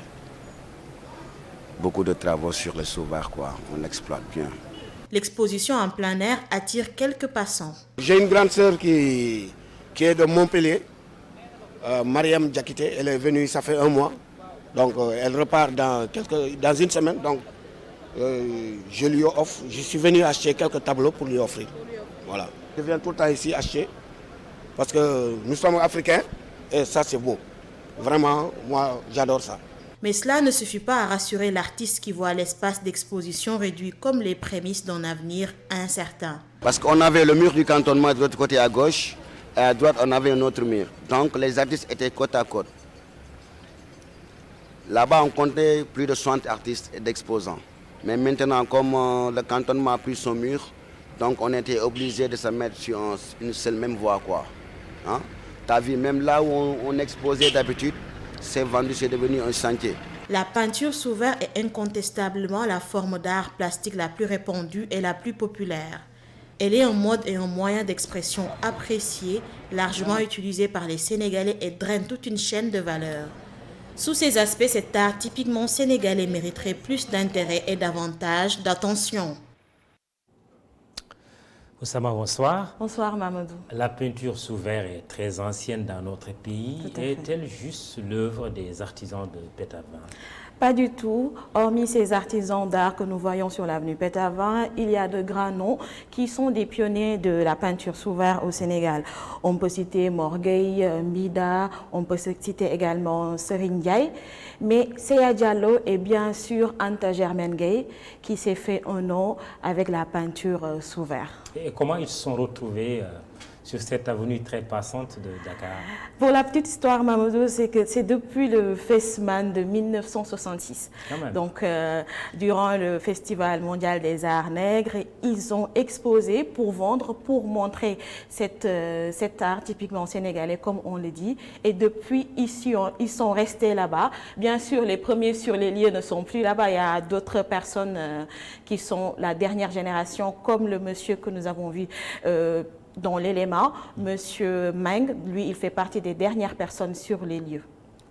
P: beaucoup de travaux sur le sous-verre, quoi. On exploite bien.
M: L'exposition en plein air attire quelques passants.
Q: J'ai une grande sœur qui est de Montpellier, Mariam Diakité. Elle est venue, ça fait 1 mois. Donc elle repart dans une semaine. Donc je lui offre. Je suis venu acheter quelques tableaux pour lui offrir. Voilà. Je viens tout le temps ici acheter parce que nous sommes africains et ça c'est beau. Vraiment, moi j'adore ça.
M: Mais cela ne suffit pas à rassurer l'artiste qui voit l'espace d'exposition réduit comme les prémices d'un avenir incertain.
P: Parce qu'on avait le mur du cantonnement de l'autre côté à gauche et à droite on avait un autre mur. Donc les artistes étaient côte à côte. Là-bas on comptait plus de 60 artistes et d'exposants. Mais maintenant, comme le cantonnement a pris son mur, donc on était obligé de se mettre sur une seule même voie, quoi. Hein? T'as vu, même là où on exposait d'habitude, c'est vendu, c'est devenu un chantier.
M: La peinture sous verre est incontestablement la forme d'art plastique la plus répandue et la plus populaire. Elle est un mode et un moyen d'expression apprécié, largement utilisé par les Sénégalais et draine toute une chaîne de valeur. Sous ces aspects, cet art typiquement sénégalais mériterait plus d'intérêt et davantage d'attention.
A: Oussama, bonsoir.
R: Bonsoir Mamadou.
A: La peinture sous verre est très ancienne dans notre pays. Est-elle juste l'œuvre des artisans de Pétavin?
R: Pas du tout. Hormis ces artisans d'art que nous voyons sur l'avenue Pétavin, il y a de grands noms qui sont des pionniers de la peinture sous verre au Sénégal. On peut citer Mor Gueye, Mbida, on peut citer également Serigne Ndiaye. Mais Seya Diallo et bien sûr Anta Germaine Gueye qui s'est fait un nom avec la peinture sous verre.
A: Et comment ils se sont retrouvés sur cette avenue très passante de Dakar?
R: Pour la petite histoire, Mamadou, c'est que c'est depuis le FESMAN de 1966. Donc, durant le Festival mondial des arts nègres, ils ont exposé pour vendre, pour montrer cet art typiquement sénégalais, comme on le dit. Et depuis, ici, ils sont restés là-bas. Bien sûr, les premiers sur les lieux ne sont plus là-bas. Il y a d'autres personnes qui sont la dernière génération, comme le monsieur que nous avons vu dans l'élément, monsieur Meng, lui, il fait partie des dernières personnes sur les lieux.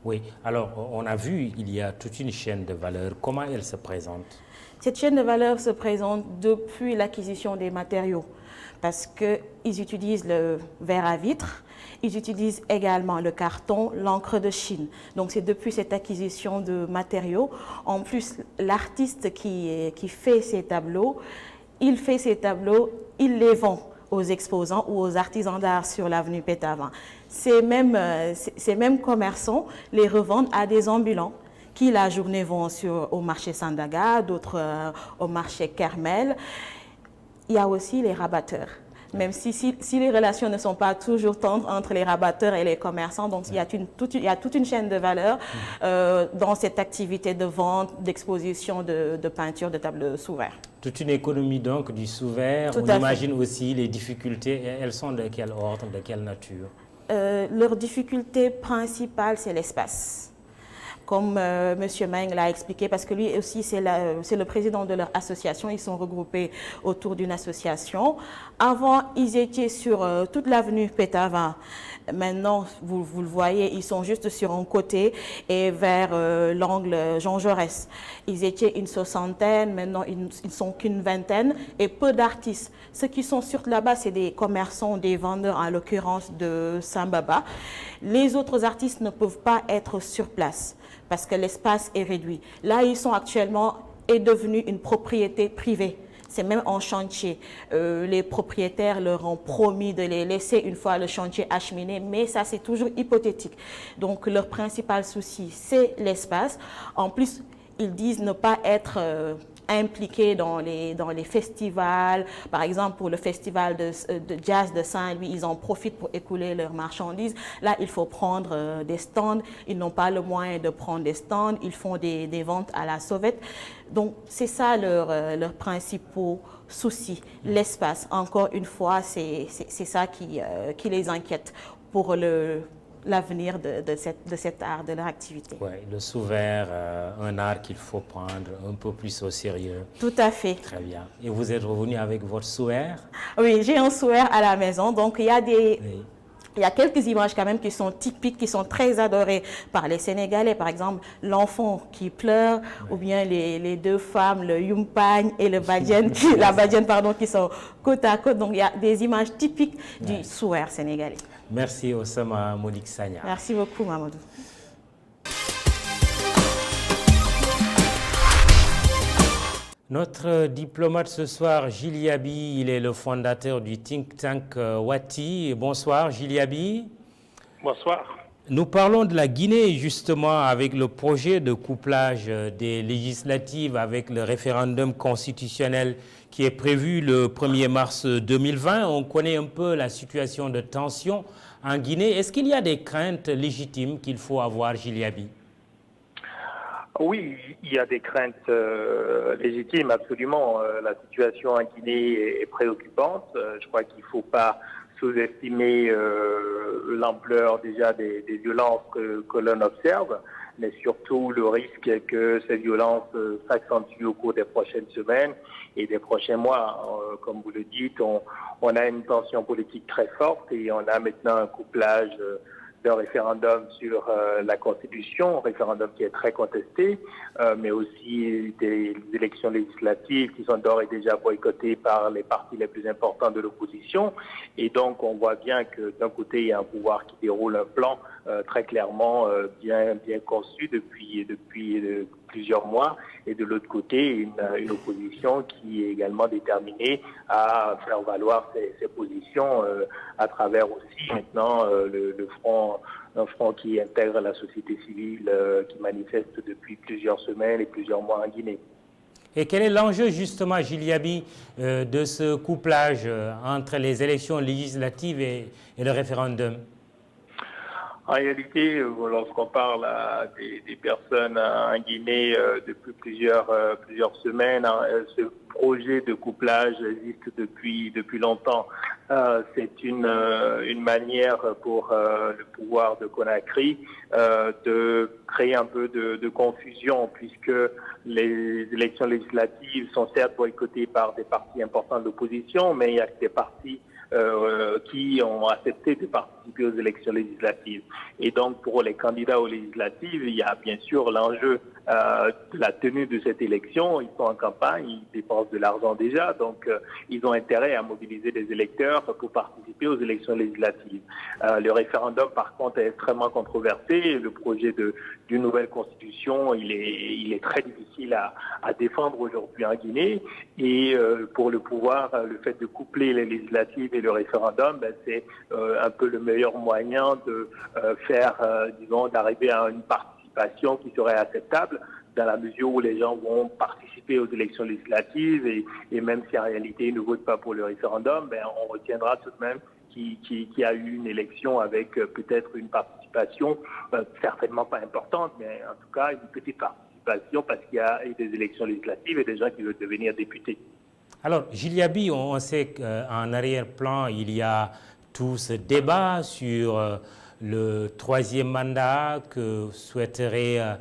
A: Oui, alors on a vu il y a toute une chaîne de valeur. Comment elle se présente?
R: Cette chaîne de valeur se présente depuis l'acquisition des matériaux, parce qu'ils utilisent le verre à vitre, ils utilisent également le carton, l'encre de Chine. Donc c'est depuis cette acquisition de matériaux. En plus, l'artiste qui fait ces tableaux, il les vend aux exposants ou aux artisans d'art sur l'avenue Pétavin. Ces mêmes commerçants les revendent à des ambulants qui la journée vont au marché Sandaga, d'autres au marché Kermel. Il y a aussi les rabatteurs. Même si les relations ne sont pas toujours tendres entre les rabatteurs et les commerçants, donc il y a toute une chaîne de valeur dans cette activité de vente, d'exposition, de peinture, de tableaux sous verre.
A: Toute une économie donc du sous-verre. On imagine aussi les difficultés. Elles sont de quel ordre, de quelle nature?
R: Leur difficulté principale, c'est l'espace. Comme M. Meng l'a expliqué, parce que lui aussi, c'est le président de leur association. Ils sont regroupés autour d'une association. Avant, ils étaient sur toute l'avenue Pétavin. Maintenant, vous le voyez, ils sont juste sur un côté et vers l'angle Jean Jaurès. Ils étaient une soixantaine, maintenant ils ne sont qu'une vingtaine et peu d'artistes. Ceux qui sont sur là-bas, c'est des commerçants, des vendeurs, en l'occurrence de Saint-Baba. Les autres artistes ne peuvent pas être sur place parce que l'espace est réduit. Là, ils sont actuellement devenus une propriété privée. C'est même en chantier. Les propriétaires leur ont promis de les laisser une fois le chantier acheminé, mais ça, c'est toujours hypothétique. Donc, leur principal souci, c'est l'espace. En plus, ils disent ne pas être impliqués dans les festivals. Par exemple, pour le festival de jazz de Saint-Louis, ils en profitent pour écouler leurs marchandises. Là, il faut prendre des stands. Ils n'ont pas le moyen de prendre des stands. Ils font des ventes à la sauvette. Donc, c'est ça leur principal souci, l'espace. Encore une fois, c'est ça qui les inquiète pour l'avenir de cet art, de leur activité.
A: Oui, le sous-verre, un art qu'il faut prendre un peu plus au sérieux.
R: Tout à fait.
A: Très bien. Et vous êtes revenu avec votre sous-verre?
R: Oui, j'ai un sous-verre à la maison. Donc, il y a quelques images quand même qui sont typiques, qui sont très adorées par les Sénégalais. Par exemple, l'enfant qui pleure, ou bien les deux femmes, le yumpagne et le badiane, la badiane, pardon, qui sont côte à côte. Donc, il y a des images typiques du sous-verre sénégalais.
A: Merci Osama Monique Sagna.
R: Merci beaucoup Mamadou.
A: Notre diplomate ce soir, Gilles Yaby, il est le fondateur du think tank Wati. Bonsoir Gilles Yaby.
S: Bonsoir.
A: Nous parlons de la Guinée justement avec le projet de couplage des législatives avec le référendum constitutionnel qui est prévu le 1er mars 2020. On connaît un peu la situation de tension en Guinée. Est-ce qu'il y a des craintes légitimes qu'il faut avoir, Gilles Yaby?
S: Oui, il y a des craintes légitimes, absolument. La situation en Guinée est préoccupante. Je crois qu'il ne faut pas sous-estimer l'ampleur déjà des violences que l'on observe, mais surtout le risque que ces violences s'accentuent au cours des prochaines semaines et des prochains mois. Comme vous le dites, on a une tension politique très forte et on a maintenant un couplage d'un référendum sur la Constitution, un référendum qui est très contesté, mais aussi des élections législatives qui sont d'ores et déjà boycottées par les partis les plus importants de l'opposition. Et donc, on voit bien que d'un côté, il y a un pouvoir qui déroule un plan très clairement bien conçu depuis plusieurs mois, et de l'autre côté, une opposition qui est également déterminée à faire valoir ses positions à travers aussi maintenant un front qui intègre la société civile qui manifeste depuis plusieurs semaines et plusieurs mois en Guinée.
A: Et quel est l'enjeu justement, Giliaby, de ce couplage entre les élections législatives et le référendum?
S: En réalité, lorsqu'on parle des personnes en Guinée depuis plusieurs semaines, ce projet de couplage existe depuis longtemps. C'est une manière pour le pouvoir de Conakry de créer un peu de confusion, puisque les élections législatives sont certes boycottées par des partis importants de l'opposition, mais il y a des partis qui ont accepté de participer aux élections législatives. Et donc, pour les candidats aux législatives, il y a bien sûr l'enjeu de la tenue de cette élection. Ils sont en campagne, ils dépensent de l'argent déjà, donc ils ont intérêt à mobiliser des électeurs pour participer aux élections législatives. Le référendum, par contre, est extrêmement controversé. Le projet d'une nouvelle constitution, il est très difficile à défendre aujourd'hui en Guinée. Et pour le pouvoir, le fait de coupler les législatives et le référendum, c'est un peu le meilleur moyen de d'arriver à une participation qui serait acceptable, dans la mesure où les gens vont participer aux élections législatives et même si en réalité ils ne votent pas pour le référendum, on retiendra tout de même qu'il y a eu une élection avec peut-être une participation certainement pas importante, mais en tout cas une petite participation parce qu'il y a eu des élections législatives et des gens qui veulent devenir députés.
A: Alors, Giliaby, on sait qu'en arrière-plan, il y a tout ce débat sur le troisième mandat que souhaiterait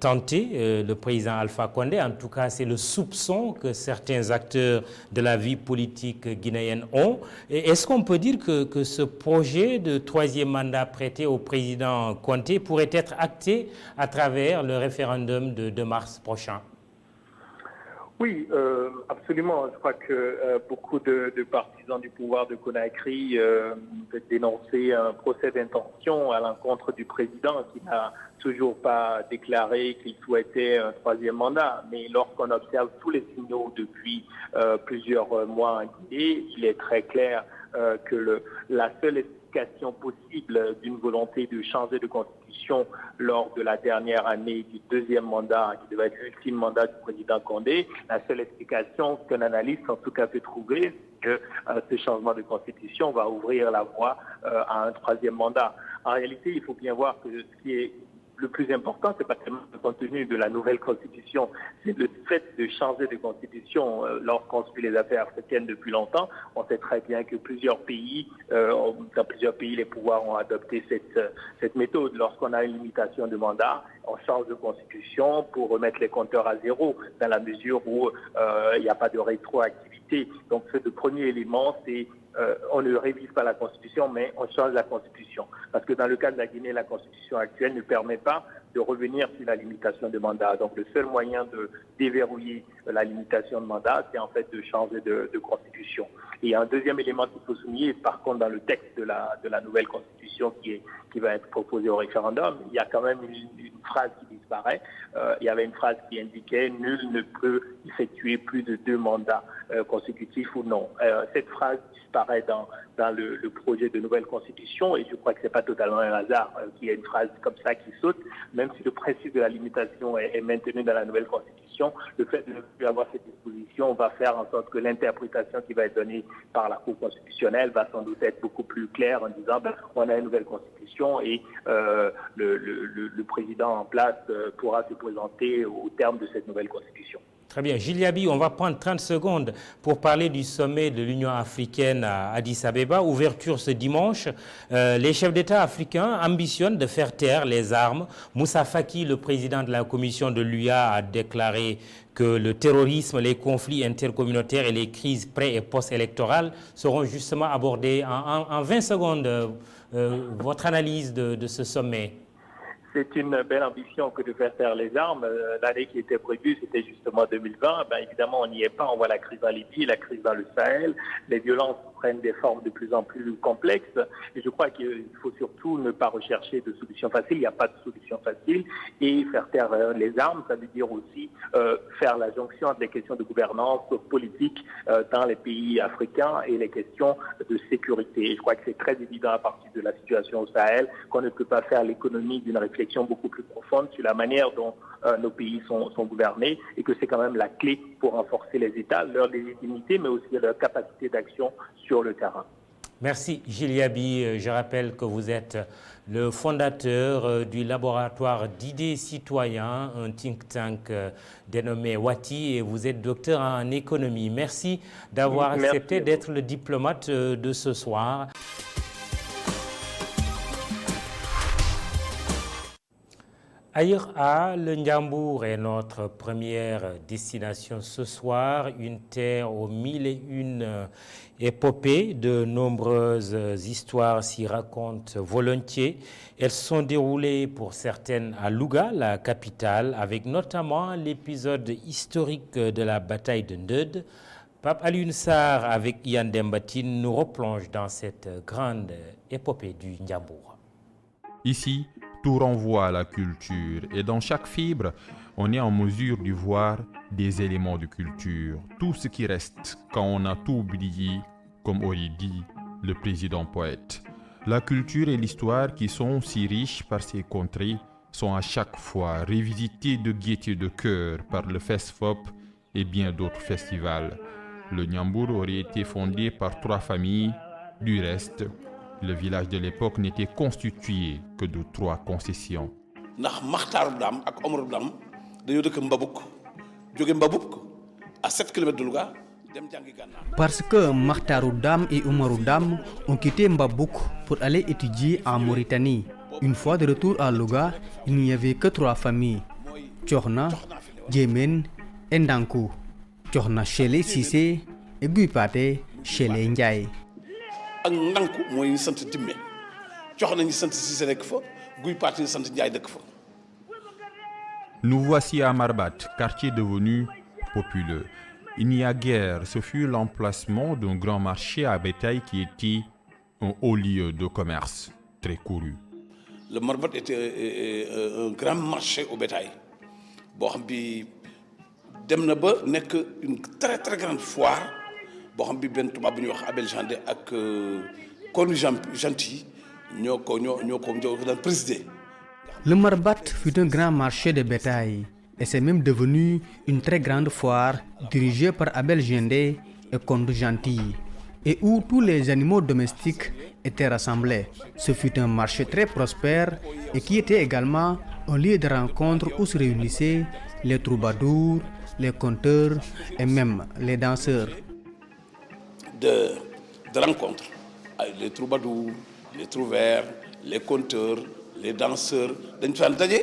A: tenter le président Alpha Condé. En tout cas, c'est le soupçon que certains acteurs de la vie politique guinéenne ont. Est-ce qu'on peut dire que ce projet de troisième mandat prêté au président Condé pourrait être acté à travers le référendum de mars prochain?
S: Oui, absolument. Je crois que beaucoup de partisans du pouvoir de Conakry dénonçaient un procès d'intention à l'encontre du président qui n'a toujours pas déclaré qu'il souhaitait un troisième mandat. Mais lorsqu'on observe tous les signaux depuis plusieurs mois en Guinée, il est très clair que la seule explication possible d'une volonté de changer de constitution lors de la dernière année du deuxième mandat, qui devait être l'ultime mandat du président Condé, la seule explication qu'un analyste en tout cas peut trouver, c'est que ce changement de constitution va ouvrir la voie à un troisième mandat. En réalité, il faut bien voir que ce qui est le plus important, c'est pas tellement le contenu de la nouvelle constitution, c'est le fait de changer de constitution. Lorsqu'on suit les affaires africaines depuis longtemps, on sait très bien que dans plusieurs pays, les pouvoirs ont adopté cette méthode. Lorsqu'on a une limitation de mandat, on change de constitution pour remettre les compteurs à zéro, dans la mesure où il n'y a pas de rétroactivité. Donc, c'est le premier élément, c'est on ne révise pas la Constitution, mais on change la Constitution. Parce que dans le cas de la Guinée, la Constitution actuelle ne permet pas de revenir sur la limitation de mandat. Donc le seul moyen de déverrouiller la limitation de mandat, c'est en fait de changer de Constitution. Et un deuxième élément qu'il faut souligner, par contre, dans le texte de la nouvelle Constitution qui va être proposée au référendum, il y a quand même une phrase qui disparaît. Il y avait une phrase qui indiquait « Nul ne peut effectuer plus de 2 mandats consécutifs ou non ». Cette phrase disparaît dans le projet de nouvelle constitution et je crois que ce n'est pas totalement un hasard qu'il y ait une phrase comme ça qui saute, même si le principe de la limitation est maintenu dans la nouvelle constitution. Le fait de ne plus avoir cette disposition va faire en sorte que l'interprétation qui va être donnée par la Cour constitutionnelle va sans doute être beaucoup plus claire en disant on a une nouvelle constitution et le président en place pourra se présenter au terme de cette nouvelle constitution.
A: Très bien. Giliaby, on va prendre 30 secondes pour parler du sommet de l'Union africaine à Addis Abeba. Ouverture ce dimanche. Les chefs d'État africains ambitionnent de faire taire les armes. Moussa Faki, le président de la commission de l'UA, a déclaré que le terrorisme, les conflits intercommunautaires et les crises pré- et post-électorales seront justement abordés en 20 secondes. Votre analyse de ce sommet?
S: C'est une belle ambition que de faire taire les armes. L'année qui était prévue, c'était justement 2020. Évidemment, on n'y est pas. On voit la crise en Libye, la crise dans le Sahel. Les violences prennent des formes de plus en plus complexes. Et je crois qu'il faut surtout ne pas rechercher de solutions faciles. Il n'y a pas de solution facile. Et faire taire les armes, ça veut dire aussi faire la jonction entre les questions de gouvernance politique dans les pays africains et les questions de sécurité. Et je crois que c'est très évident à partir de la situation au Sahel qu'on ne peut pas faire l'économie d'une réflexion beaucoup plus profonde sur la manière dont nos pays sont gouvernés et que c'est quand même la clé pour renforcer les États, leur légitimité, mais aussi leur capacité d'action sur le terrain.
A: Merci Gilles Yabi. Je rappelle que vous êtes le fondateur du laboratoire d'idées citoyens, un think tank dénommé Wati, et vous êtes docteur en économie. Merci d'avoir accepté d'être le diplomate de ce soir. Aïra, le Ndiambour est notre première destination ce soir, une terre aux mille et une épopées. De nombreuses histoires s'y racontent volontiers. Elles sont déroulées pour certaines à Louga, la capitale, avec notamment l'épisode historique de la bataille de Ndeude. Pape Alioune Sarr avec Yann Dembatine nous replonge dans cette grande épopée du Ndiambour.
T: Ici, tout renvoie à la culture et dans chaque fibre, on est en mesure de voir des éléments de culture. Tout ce qui reste quand on a tout oublié, comme aurait dit le président poète. La culture et l'histoire qui sont si riches par ces contrées sont à chaque fois revisitées de gaieté de cœur par le FESFOP et bien d'autres festivals. Le Ndiambour aurait été fondé par 3 familles. Du reste, le village de l'époque n'était constitué que de 3 concessions.
U: ndax Makhtarou Dam ak Omarou Dam dañoo dëkk Mbabouk jóge Mbabouk à 7 km de Louga dem jàngi Gànnaar.
V: Parce que Makhtarou Dam et Omarou Dam ont quitté Mbabouk pour aller étudier en Mauritanie. Une fois de retour à Louga, il n'y avait que 3 familles: Tchorna, Djemen et Ndankou. Tchorna chez les Cissé et Guipate chez les Ndiaye.
U: ak Ndankou mooy ñu sant Dimme Tchorna ñu sant Cissé nekk fa Guipate ñu sant Ndiaye dëkk fa.
T: Nous voici à Marbat, quartier devenu populeux. Il n'y a guère, ce fut l'emplacement d'un grand marché à bétail qui était un haut lieu de commerce très couru.
U: Le Marbat était un grand marché au bétail boo xam bi dem na ba nekk une très très grande foire boo xam bi benn tubaab bu ñuy wax Abel Jandé ak Cornu Gentil ñoo ko daan présider.
V: Le Marbat fut un grand marché de bétail et c'est même devenu une très grande foire dirigée par Abel Jandé et Cornu Gentil et où tous les animaux domestiques étaient rassemblés. Ce fut un marché très prospère et qui était également un lieu de rencontre où se réunissaient les troubadours, les conteurs et même les danseurs.
U: De rencontres, les troubadours, les trouvères, les conteurs, les danseurs, dañ fa daje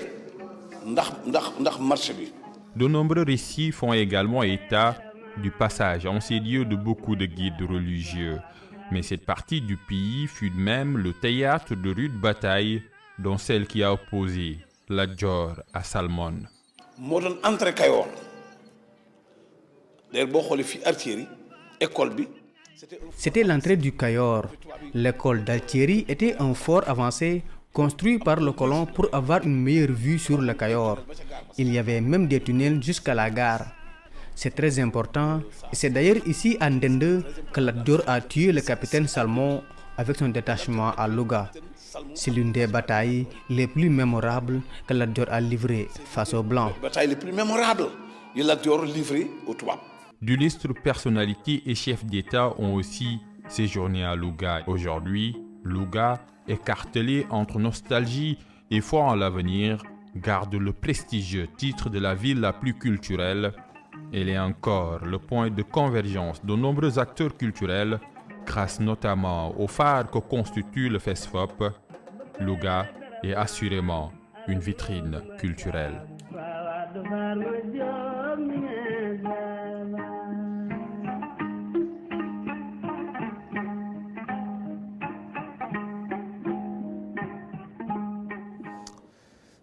U: ndax marché bi.
T: De nombreux récits font également état du passage en ces lieux de beaucoup de guides religieux. Mais cette partie du pays fut même le théâtre de rudes batailles, dont celle qui a opposé Lat Dior à Salmon.
U: moo doon entrée Kayor d'ailleurs boo xoolee fii artillerie école bi.
V: C'était l'entrée du Cayor. L'école d'Altieri était un fort avancé construit par le colon pour avoir une meilleure vue sur le Cayor. Il y avait même des tunnels jusqu'à la gare. C'est très important et c'est d'ailleurs ici à Ndende que Lat Dior a tué le capitaine Salmon avec son détachement à Louga. C'est l'une des batailles les plus mémorables que Lat Dior a livrées face aux Blancs.
U: Bataille les plus mémorables que Lat Dior livrées aux Touaregs.
T: D'illustres personnalités et chefs d'État ont aussi séjourné à Louga. Aujourd'hui, Louga, écartelé entre nostalgie et foi en l'avenir, garde le prestigieux titre de la ville la plus culturelle. Elle est encore le point de convergence de nombreux acteurs culturels, grâce notamment au phare que constitue le FESFOP. Louga est assurément une vitrine culturelle.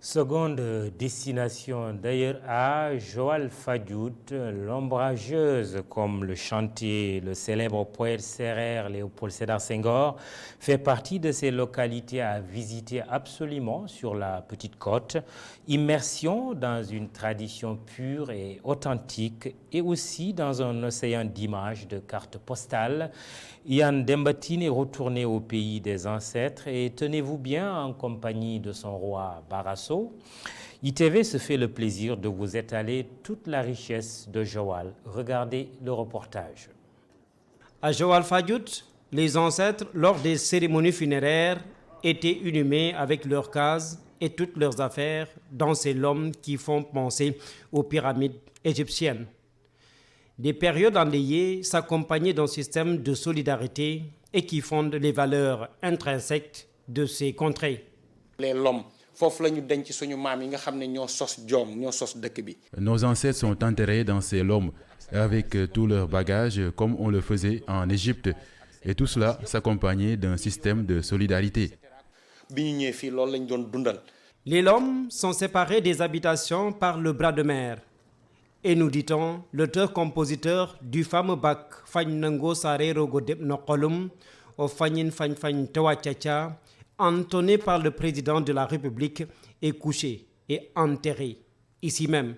A: Seconde destination d'ailleurs à Joal Fadiouth, l'ombrageuse, comme le chantait le célèbre poète sérère Léopold Sédar Senghor, fait partie de ces localités à visiter absolument sur la Petite Côte. Immersion dans une tradition pure et authentique et aussi dans un océan d'images, de cartes postales. Yann Dembatine est retourné au pays des ancêtres et tenez-vous bien en compagnie de son roi Barasso. ITV se fait le plaisir de vous étaler toute la richesse de Joal. Regardez le reportage.
C: À Joal Fadiouth, les ancêtres, lors des cérémonies funéraires, étaient inhumés avec leurs cases et toutes leurs affaires dans ces lomes qui font penser aux pyramides égyptiennes. Des périodes endeuillées s'accompagnaient d'un système de solidarité et qui fondent les valeurs intrinsèques de ces contrées.
D: Les lomes.
G: Nos ancêtres sont enterrés dans ces lomes avec tous leurs bagages comme on le faisait en Égypte. Et tout cela s'accompagnait d'un système de solidarité.
C: Les lomes sont séparés des habitations par le bras de mer. Et nous dit-on, l'auteur-compositeur du fameux bac Fagn Nango Sarero Godeb Nokolum au Fagnin Fagn Fagn Tawachacha, entonné par le président de la République, est couché et enterré ici même.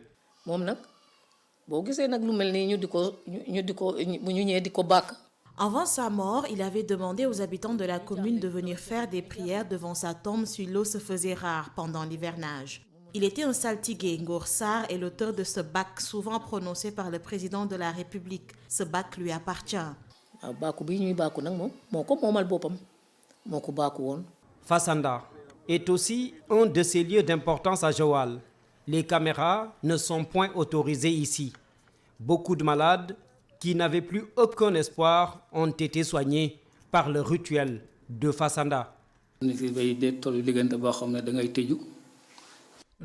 M: Avant sa mort, il avait demandé aux habitants de la commune de venir faire des prières devant sa tombe si l'eau se faisait rare pendant l'hivernage. Il était un saltigué. Ngor Sarr est l'auteur de ce bac souvent prononcé par le président de la République. Ce bac lui appartient.
C: Fassanda est aussi un de ces lieux d'importance à Joal. Les caméras ne sont point autorisées ici. Beaucoup de malades qui n'avaient plus aucun espoir ont été soignés par le rituel de Fassanda.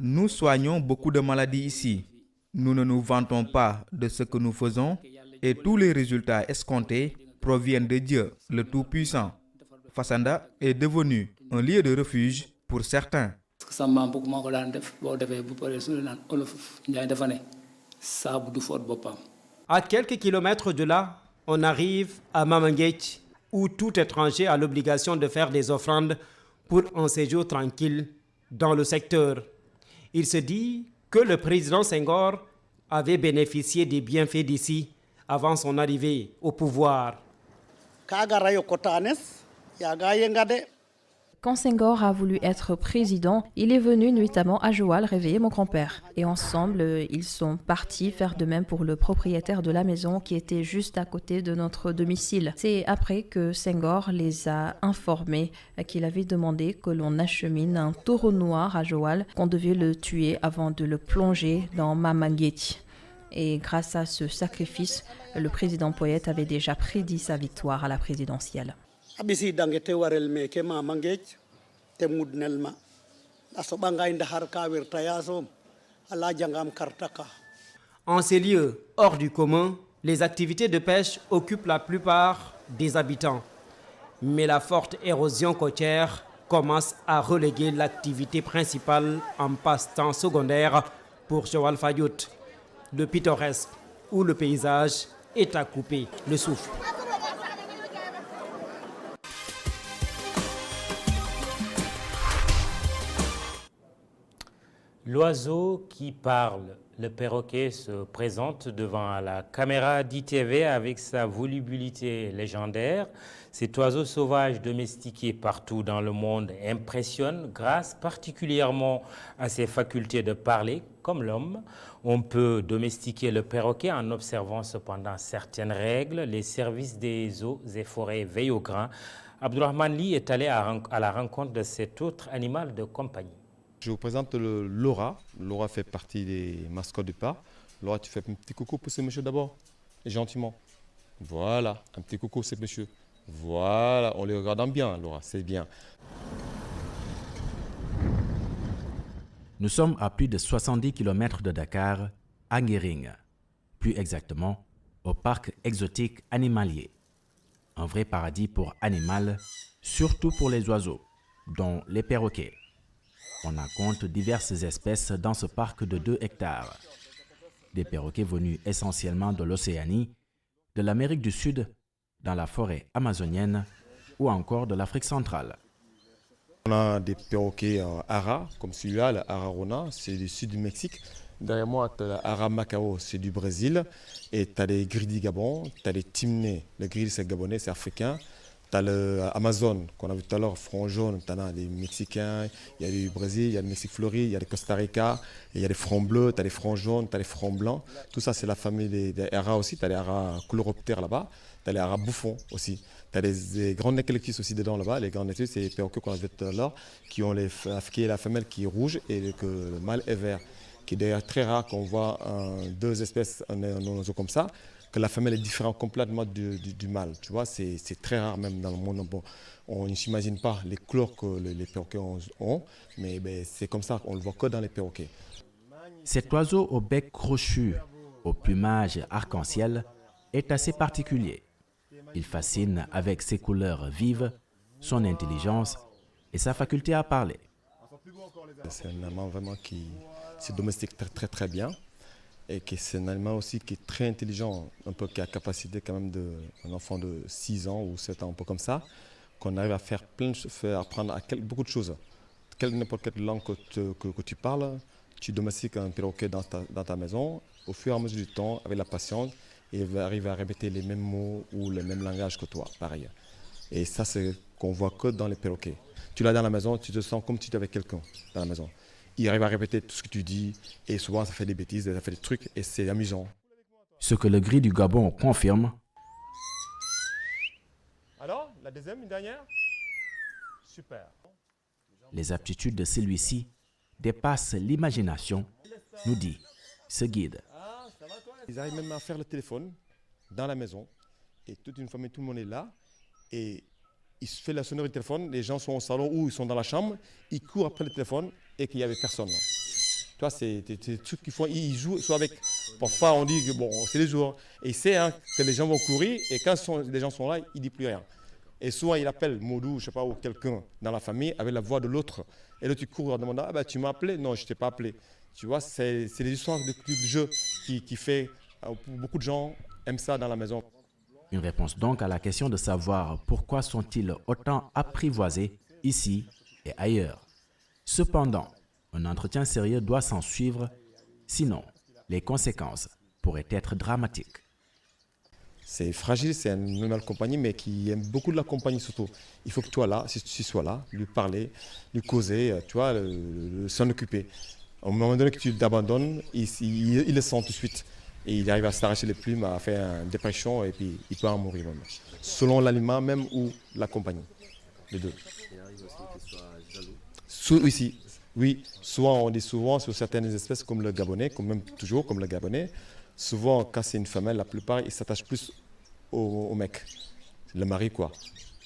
W: Nous soignons beaucoup de maladies ici. Nous ne nous vantons pas de ce que nous faisons et tous les résultats escomptés proviennent de Dieu, le Tout-Puissant. Fassanda est devenu un lieu de refuge pour certains.
C: À quelques kilomètres de là, on arrive à Mamanguech, où tout étranger a l'obligation de faire des offrandes pour un séjour tranquille dans le secteur. Il se dit que le président Senghor avait bénéficié des bienfaits d'ici avant son arrivée au pouvoir.
X: Quand Senghor a voulu être président, il est venu nuitamment à Joal réveiller mon grand-père. Et ensemble, ils sont partis faire de même pour le propriétaire de la maison qui était juste à côté de notre domicile. C'est après que Senghor les a informés qu'il avait demandé que l'on achemine un taureau noir à Joal, qu'on devait le tuer avant de le plonger dans Mamanguech. Et grâce à ce sacrifice, le président poète avait déjà prédit sa victoire à la présidentielle.
C: En ces lieux hors du commun, les activités de pêche occupent la plupart des habitants. Mais la forte érosion côtière commence à reléguer l'activité principale en passe-temps secondaire pour Joal Fadiouth. Le pittoresque où le paysage est à couper le souffle.
A: L'oiseau qui parle, le perroquet se présente devant la caméra d'ITV avec sa volubilité légendaire. Cet oiseau sauvage domestiqué partout dans le monde impressionne grâce particulièrement à ses facultés de parler comme l'homme. On peut domestiquer le perroquet en observant cependant certaines règles. Les services des eaux et forêts veillent au grain. Abdourahmane Ly est allé à la rencontre de cet autre animal de compagnie.
Y: Je vous présente le Laura. Laura fait partie des mascottes du parc. Laura, tu fais un petit coucou pour ce monsieur d'abord, et gentiment. Voilà, un petit coucou, ce monsieur. Voilà, on les regarde bien, Laura, c'est bien.
Z: Nous sommes à plus de 70 km de Dakar, à Nguéring, plus exactement au parc exotique animalier. Un vrai paradis pour animaux, surtout pour les oiseaux, dont les perroquets. On en compte diverses espèces dans ce parc de 2 hectares. Des perroquets venus essentiellement de l'Océanie, de l'Amérique du Sud, dans la forêt amazonienne ou encore de l'Afrique centrale.
Y: On a des perroquets ara, comme celui-là, le ararona, c'est du sud du Mexique. Derrière moi, tu as l'ara macao, c'est du Brésil. Et tu as les grilles du Gabon, tu as les timnés. Le grill, c'est gabonais, c'est africain. Tu as l'Amazon, qu'on a vu tout à l'heure, front jaune. Tu as des Mexicains, il y a du Brésil, il y a le Mexique Floride, il y a le Costa Rica, il y a les fronts bleus, tu as les fronts jaunes, tu as les fronts blancs. Tout ça, c'est la famille des haras aussi. Tu as les haras chloroptères là-bas. Tu as les haras bouffons aussi. Tu as des grands neclectus aussi dedans là-bas. Les grands neclectus, c'est les perroquets qu'on a vu tout à l'heure, qui ont la femelle qui est rouge et que le mâle est vert. Qui est d'ailleurs très rare qu'on voit 2 espèces, un oiseau comme ça, que la femelle est différente complètement du mâle. Tu vois, c'est très rare même dans le monde. Bon, on ne s'imagine pas les couleurs que les perroquets ont, mais c'est comme ça, on le voit que dans les perroquets.
Z: Cet oiseau au bec crochu, au plumage arc-en-ciel, est assez particulier. Il fascine avec ses couleurs vives, son intelligence et sa faculté à parler.
Y: C'est un animal vraiment qui se domestique très bien et c'est un animal aussi qui est très intelligent, un peu qui a la capacité quand même d'un enfant de 6 ans ou 7 ans, un peu comme ça, qu'on arrive à faire apprendre beaucoup de choses. N'importe quelle langue que tu parles, tu domestiques un perroquet dans ta maison, au fur et à mesure du temps, avec la patience, et il va arriver à répéter les mêmes mots ou le même langage que toi, pareil. Et ça, c'est qu'on voit que dans les perroquets. Tu l'as dans la maison, tu te sens comme si tu étais avec quelqu'un dans la maison. Il arrive à répéter tout ce que tu dis et souvent ça fait des bêtises, ça fait des trucs et c'est amusant.
Z: Ce que le gris du Gabon confirme.
Y: Alors, la deuxième, une dernière? Super.
Z: Les aptitudes de celui-ci dépassent l'imagination, nous dit ce guide.
Y: Ils arrivent même à faire le téléphone dans la maison et toute une famille, tout le monde est là et il se fait la sonnerie du téléphone, les gens sont au salon ou ils sont dans la chambre, ils courent après le téléphone et qu'il n'y avait personne. Tu vois, c'est des trucs qu'ils font, ils jouent soit avec. Parfois on dit que bon, c'est les jours. Et c'est que les gens vont courir et quand les gens sont là, ils ne disent plus rien. Et souvent il appelle Modou, je sais pas, ou quelqu'un dans la famille avec la voix de l'autre. Et là tu cours en demandant, ah ben tu m'as appelé? Non, je ne t'ai pas appelé. Tu vois, c'est des histoires de jeu qui fait, beaucoup de gens aiment ça dans la maison.
Z: Une réponse donc à la question de savoir pourquoi sont-ils autant apprivoisés ici et ailleurs. Cependant, un entretien sérieux doit s'en suivre, sinon les conséquences pourraient être dramatiques.
Y: C'est fragile, c'est un animal de compagnie, mais qui aime beaucoup de la compagnie surtout. Il faut que toi là, si tu sois là, lui parler, lui causer, tu vois, s'en occuper. Au moment donné que tu l'abandonnes, il le sent tout de suite. Et il arrive à s'arracher les plumes, à faire une dépression et puis il peut en mourir même. Selon l'aliment même ou la compagnie, les deux. Il arrive aussi qu'il soit jaloux. Oui, souvent on dit souvent sur certaines espèces comme le gabonais, comme le gabonais, souvent quand c'est une femelle, la plupart ils s'attachent plus au mec, le mari quoi.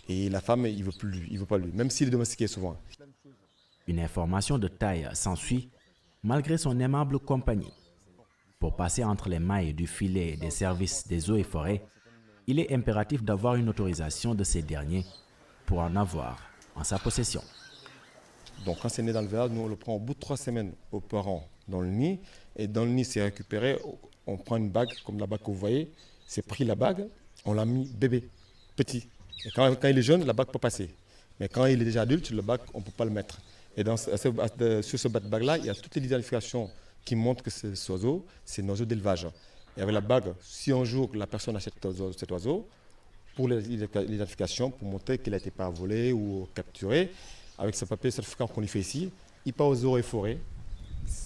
Y: Et la femme il veut pas lui, même s'il est domestiqué souvent.
Z: Une information de taille s'ensuit malgré son aimable compagnie. Pour passer entre les mailles du filet des services des eaux et forêts, il est impératif d'avoir une autorisation de ces derniers pour en avoir en sa possession.
Y: Donc quand c'est né dans le village, nous on le prend au bout de 3 semaines aux parents dans le nid. Et dans le nid, c'est récupéré, on prend une bague, comme la bague que vous voyez, c'est pris la bague, on l'a mis bébé, petit. Et quand il est jeune, la bague peut passer. Mais quand il est déjà adulte, la bague, on ne peut pas le mettre. Et sur ce bague-là, il y a toutes les identifications qui montrent que cet oiseau, c'est un oiseau d'élevage. Et avec la bague, si un jour la personne achète cet oiseau, pour l'identification, pour montrer qu'il n'a été pas volé ou capturé, avec ce papier certificat qu'on lui fait ici, il part aux eaux et forêts,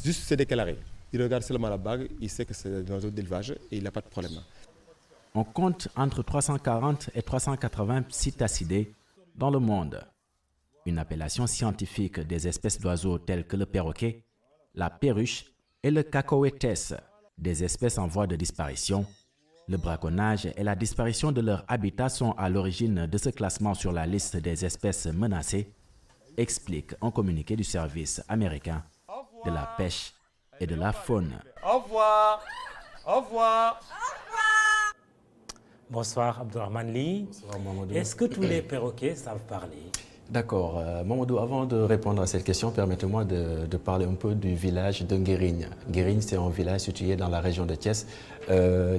Y: juste c'est déclaré. Il regarde seulement la bague, il sait que c'est un oiseau d'élevage et il n'a pas de problème.
Z: On compte entre 340 et 380 psittacidés dans le monde. Une appellation scientifique des espèces d'oiseaux telles que le perroquet, la perruche et le cacahuètes, des espèces en voie de disparition. Le braconnage et la disparition de leur habitat sont à l'origine de ce classement sur la liste des espèces menacées, explique un communiqué du service américain de la pêche et de la faune.
A: Au revoir. Au revoir. Bonsoir Abdourahmane Ly. Est-ce que tous les perroquets savent parler?
Z: D'accord. Mamadou, avant de répondre à cette question, permettez-moi de parler un peu du village de Nguérigne. Nguérigne, c'est un village situé dans la région de Thiès,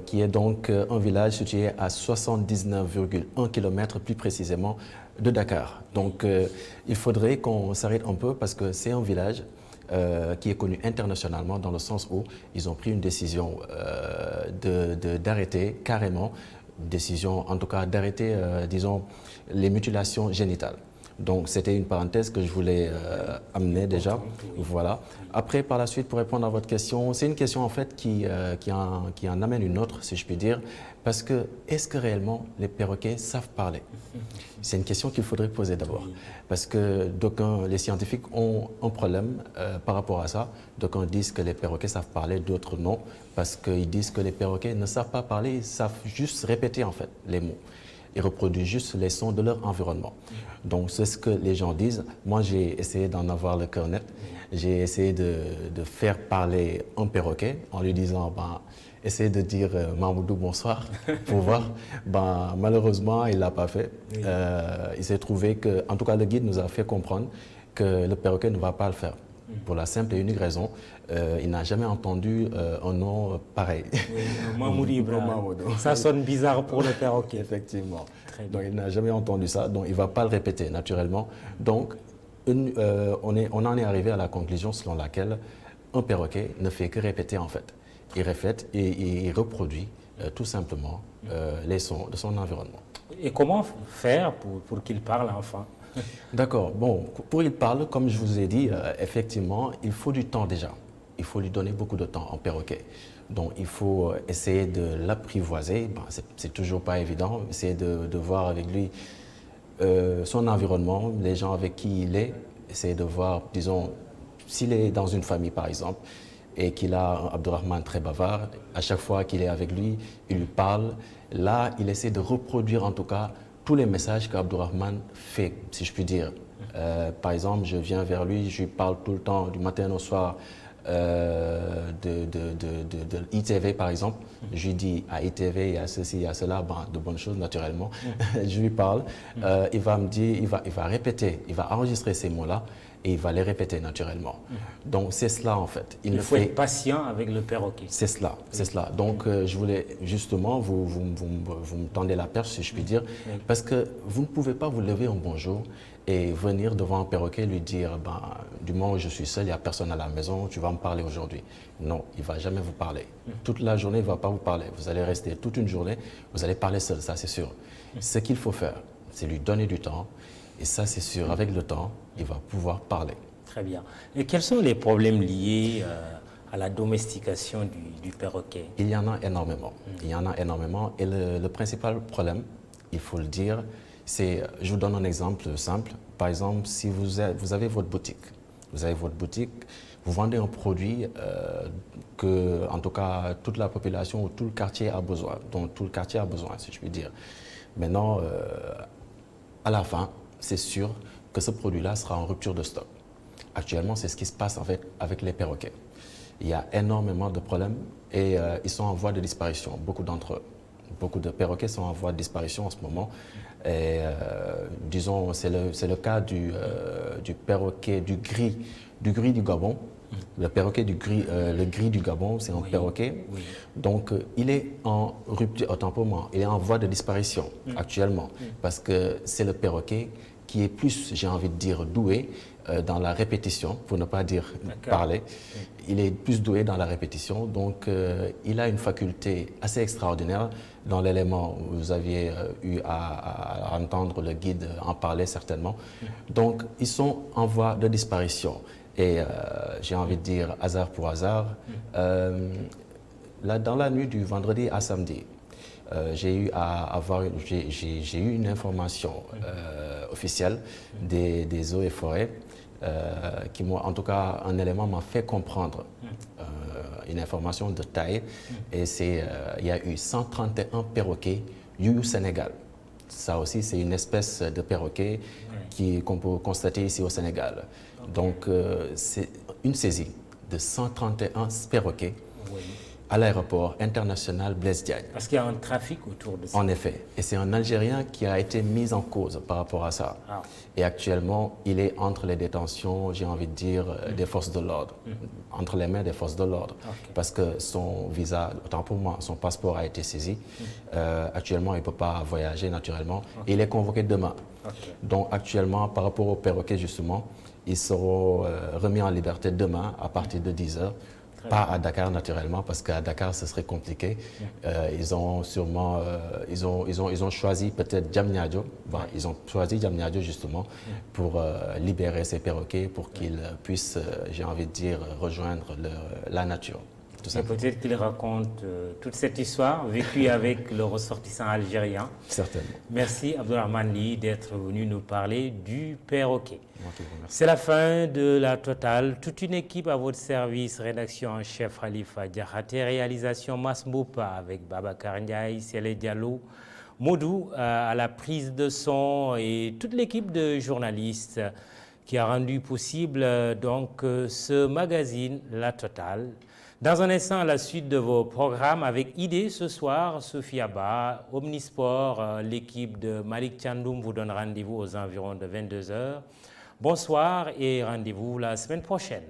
Z: qui est donc un village situé à 79,1 km plus précisément de Dakar. Donc il faudrait qu'on s'arrête un peu parce que c'est un village qui est connu internationalement dans le sens où ils ont pris une décision d'arrêter carrément, décision en tout cas d'arrêter, disons, les mutilations génitales. Donc c'était une parenthèse que je voulais amener déjà. Voilà. Après, par la suite, pour répondre à votre question, c'est une question en fait qui en amène une autre, si je puis dire, parce que est-ce que réellement les perroquets savent parler? C'est une question qu'il faudrait poser d'abord, parce que les scientifiques ont un problème par rapport à ça. D'aucuns disent que les perroquets savent parler, d'autres non, parce qu'ils disent que les perroquets ne savent pas parler, ils savent juste répéter en fait les mots. Ils reproduisent juste les sons de leur environnement. Donc c'est ce que les gens disent. Moi j'ai essayé d'en avoir le cœur net. J'ai essayé de faire parler un perroquet en lui disant essayez de dire Mamadou bonsoir pour voir. Malheureusement il ne l'a pas fait. Il s'est trouvé que, en tout cas le guide nous a fait comprendre que le perroquet ne va pas le faire. Pour la simple et unique raison, il n'a jamais entendu un nom pareil.
A: Mamoudou Ibrahim. Ça sonne bizarre pour le perroquet.
Z: Effectivement. Donc il n'a jamais entendu ça, donc il ne va pas le répéter naturellement. Donc on en est arrivé à la conclusion selon laquelle un perroquet ne fait que répéter en fait. Il répète et il reproduit tout simplement les sons de son environnement.
A: Et comment faire pour qu'il parle enfin?
Z: D'accord. Bon, pour qu'il parle, comme je vous ai dit, effectivement, il faut du temps déjà. Il faut lui donner beaucoup de temps en perroquet. Donc, il faut essayer de l'apprivoiser. C'est toujours pas évident. Essayer de voir avec lui son environnement, les gens avec qui il est. Essayer de voir, disons, s'il est dans une famille, par exemple, et qu'il a un Abdourahmane très bavard, à chaque fois qu'il est avec lui, il lui parle. Là, il essaie de reproduire, en tout cas, tous les messages qu'Abdourahmane fait, si je puis dire. Par exemple, je viens vers lui, je lui parle tout le temps, du matin au soir, de ITV par exemple. Je lui dis à ITV, il y a ceci, il y a cela, de bonnes choses naturellement. Je lui parle, il va me dire, il va répéter, il va enregistrer ces mots-là et il va les répéter naturellement. Donc c'est cela en fait.
A: Il faut être patient avec le perroquet.
Z: C'est cela, c'est cela. Donc je voulais justement, vous me tendez la perche si je puis dire, parce que vous ne pouvez pas vous lever un bon jour et venir devant un perroquet lui dire du moment où je suis seul, il n'y a personne à la maison, tu vas me parler aujourd'hui. Non, il ne va jamais vous parler. Toute la journée, il ne va pas vous parler. Vous allez rester toute une journée, vous allez parler seul, ça c'est sûr. Ce qu'il faut faire, c'est lui donner du temps. Et ça, c'est sûr, avec le temps, il va pouvoir parler.
A: Très bien. Et quels sont les problèmes liés à la domestication du perroquet?
Z: Il y en a énormément. Il y en a énormément. Et le principal problème, il faut le dire, c'est, je vous donne un exemple simple. Par exemple, si vous avez votre boutique, vous vendez un produit que, en tout cas, toute la population ou tout le quartier a besoin, dont tout le quartier a besoin, si je puis dire. Maintenant, à la fin, c'est sûr que ce produit-là sera en rupture de stock. Actuellement, c'est ce qui se passe avec les perroquets. Il y a énormément de problèmes et ils sont en voie de disparition, beaucoup d'entre eux. Beaucoup de perroquets sont en voie de disparition en ce moment. Et disons, c'est le cas du perroquet, du gris du Gabon. Le perroquet le gris du Gabon, c'est un perroquet. Oui. Donc, il est en rupture, autant pour moi, il est en voie de disparition actuellement. Parce que c'est le perroquet qui est plus, j'ai envie de dire, doué dans la répétition, pour ne pas dire parler. Il est plus doué dans la répétition, donc il a une faculté assez extraordinaire dans l'élément où vous aviez eu à entendre le guide en parler certainement. Donc, ils sont en voie de disparition. Et j'ai envie de dire hasard pour hasard, là, dans la nuit du vendredi à samedi, j'ai eu une information officielle des eaux et forêts qui m'ont, en tout cas, un élément m'a fait comprendre une information de taille. Et il y a eu 131 perroquets au Sénégal. Ça aussi, c'est une espèce de perroquet qu'on peut constater ici au Sénégal. Donc, c'est une saisie de 131 perroquets à l'aéroport international Blaise Diagne.
A: Parce qu'il y a un trafic autour de ça.
Z: En effet. Et c'est un Algérien qui a été mis en cause par rapport à ça.
A: Ah.
Z: Et actuellement, il est entre les détentions, j'ai envie de dire, des forces de l'ordre. Entre les mains des forces de l'ordre.
A: Okay.
Z: Parce que son visa, autant pour moi, son passeport a été saisi. Actuellement, il ne peut pas voyager naturellement. Okay. Il est convoqué demain. Okay. Donc actuellement, par rapport aux perroquets, justement, ils seront remis en liberté demain à partir de 10h. Pas à Dakar naturellement, parce qu'à Dakar ce serait compliqué. Ils ont sûrement, ils ont choisi peut-être Diamniadio. Bon, ils ont choisi Diamniadio justement pour libérer ces perroquets, pour qu'ils puissent, j'ai envie de dire, rejoindre la nature.
A: Et peut-être qu'il raconte toute cette histoire vécue avec le ressortissant algérien.
Z: Certainement.
A: Merci Abdourahmane Ly d'être venu nous parler du perroquet. C'est la fin de la totale. Toute une équipe à votre service. Rédaction en chef Khalifa Diakhaté. Réalisation Masmoupa avec Babacar Ndiaye, Sélé Diallo, Modou à la prise de son et toute l'équipe de journalistes qui a rendu possible donc ce magazine La Totale. Dans un instant, à la suite de vos programmes avec Idée ce soir, Sophia Ba, Omnisport, l'équipe de Malik Tchandoum vous donne rendez-vous aux environs de 22h. Bonsoir et rendez-vous la semaine prochaine.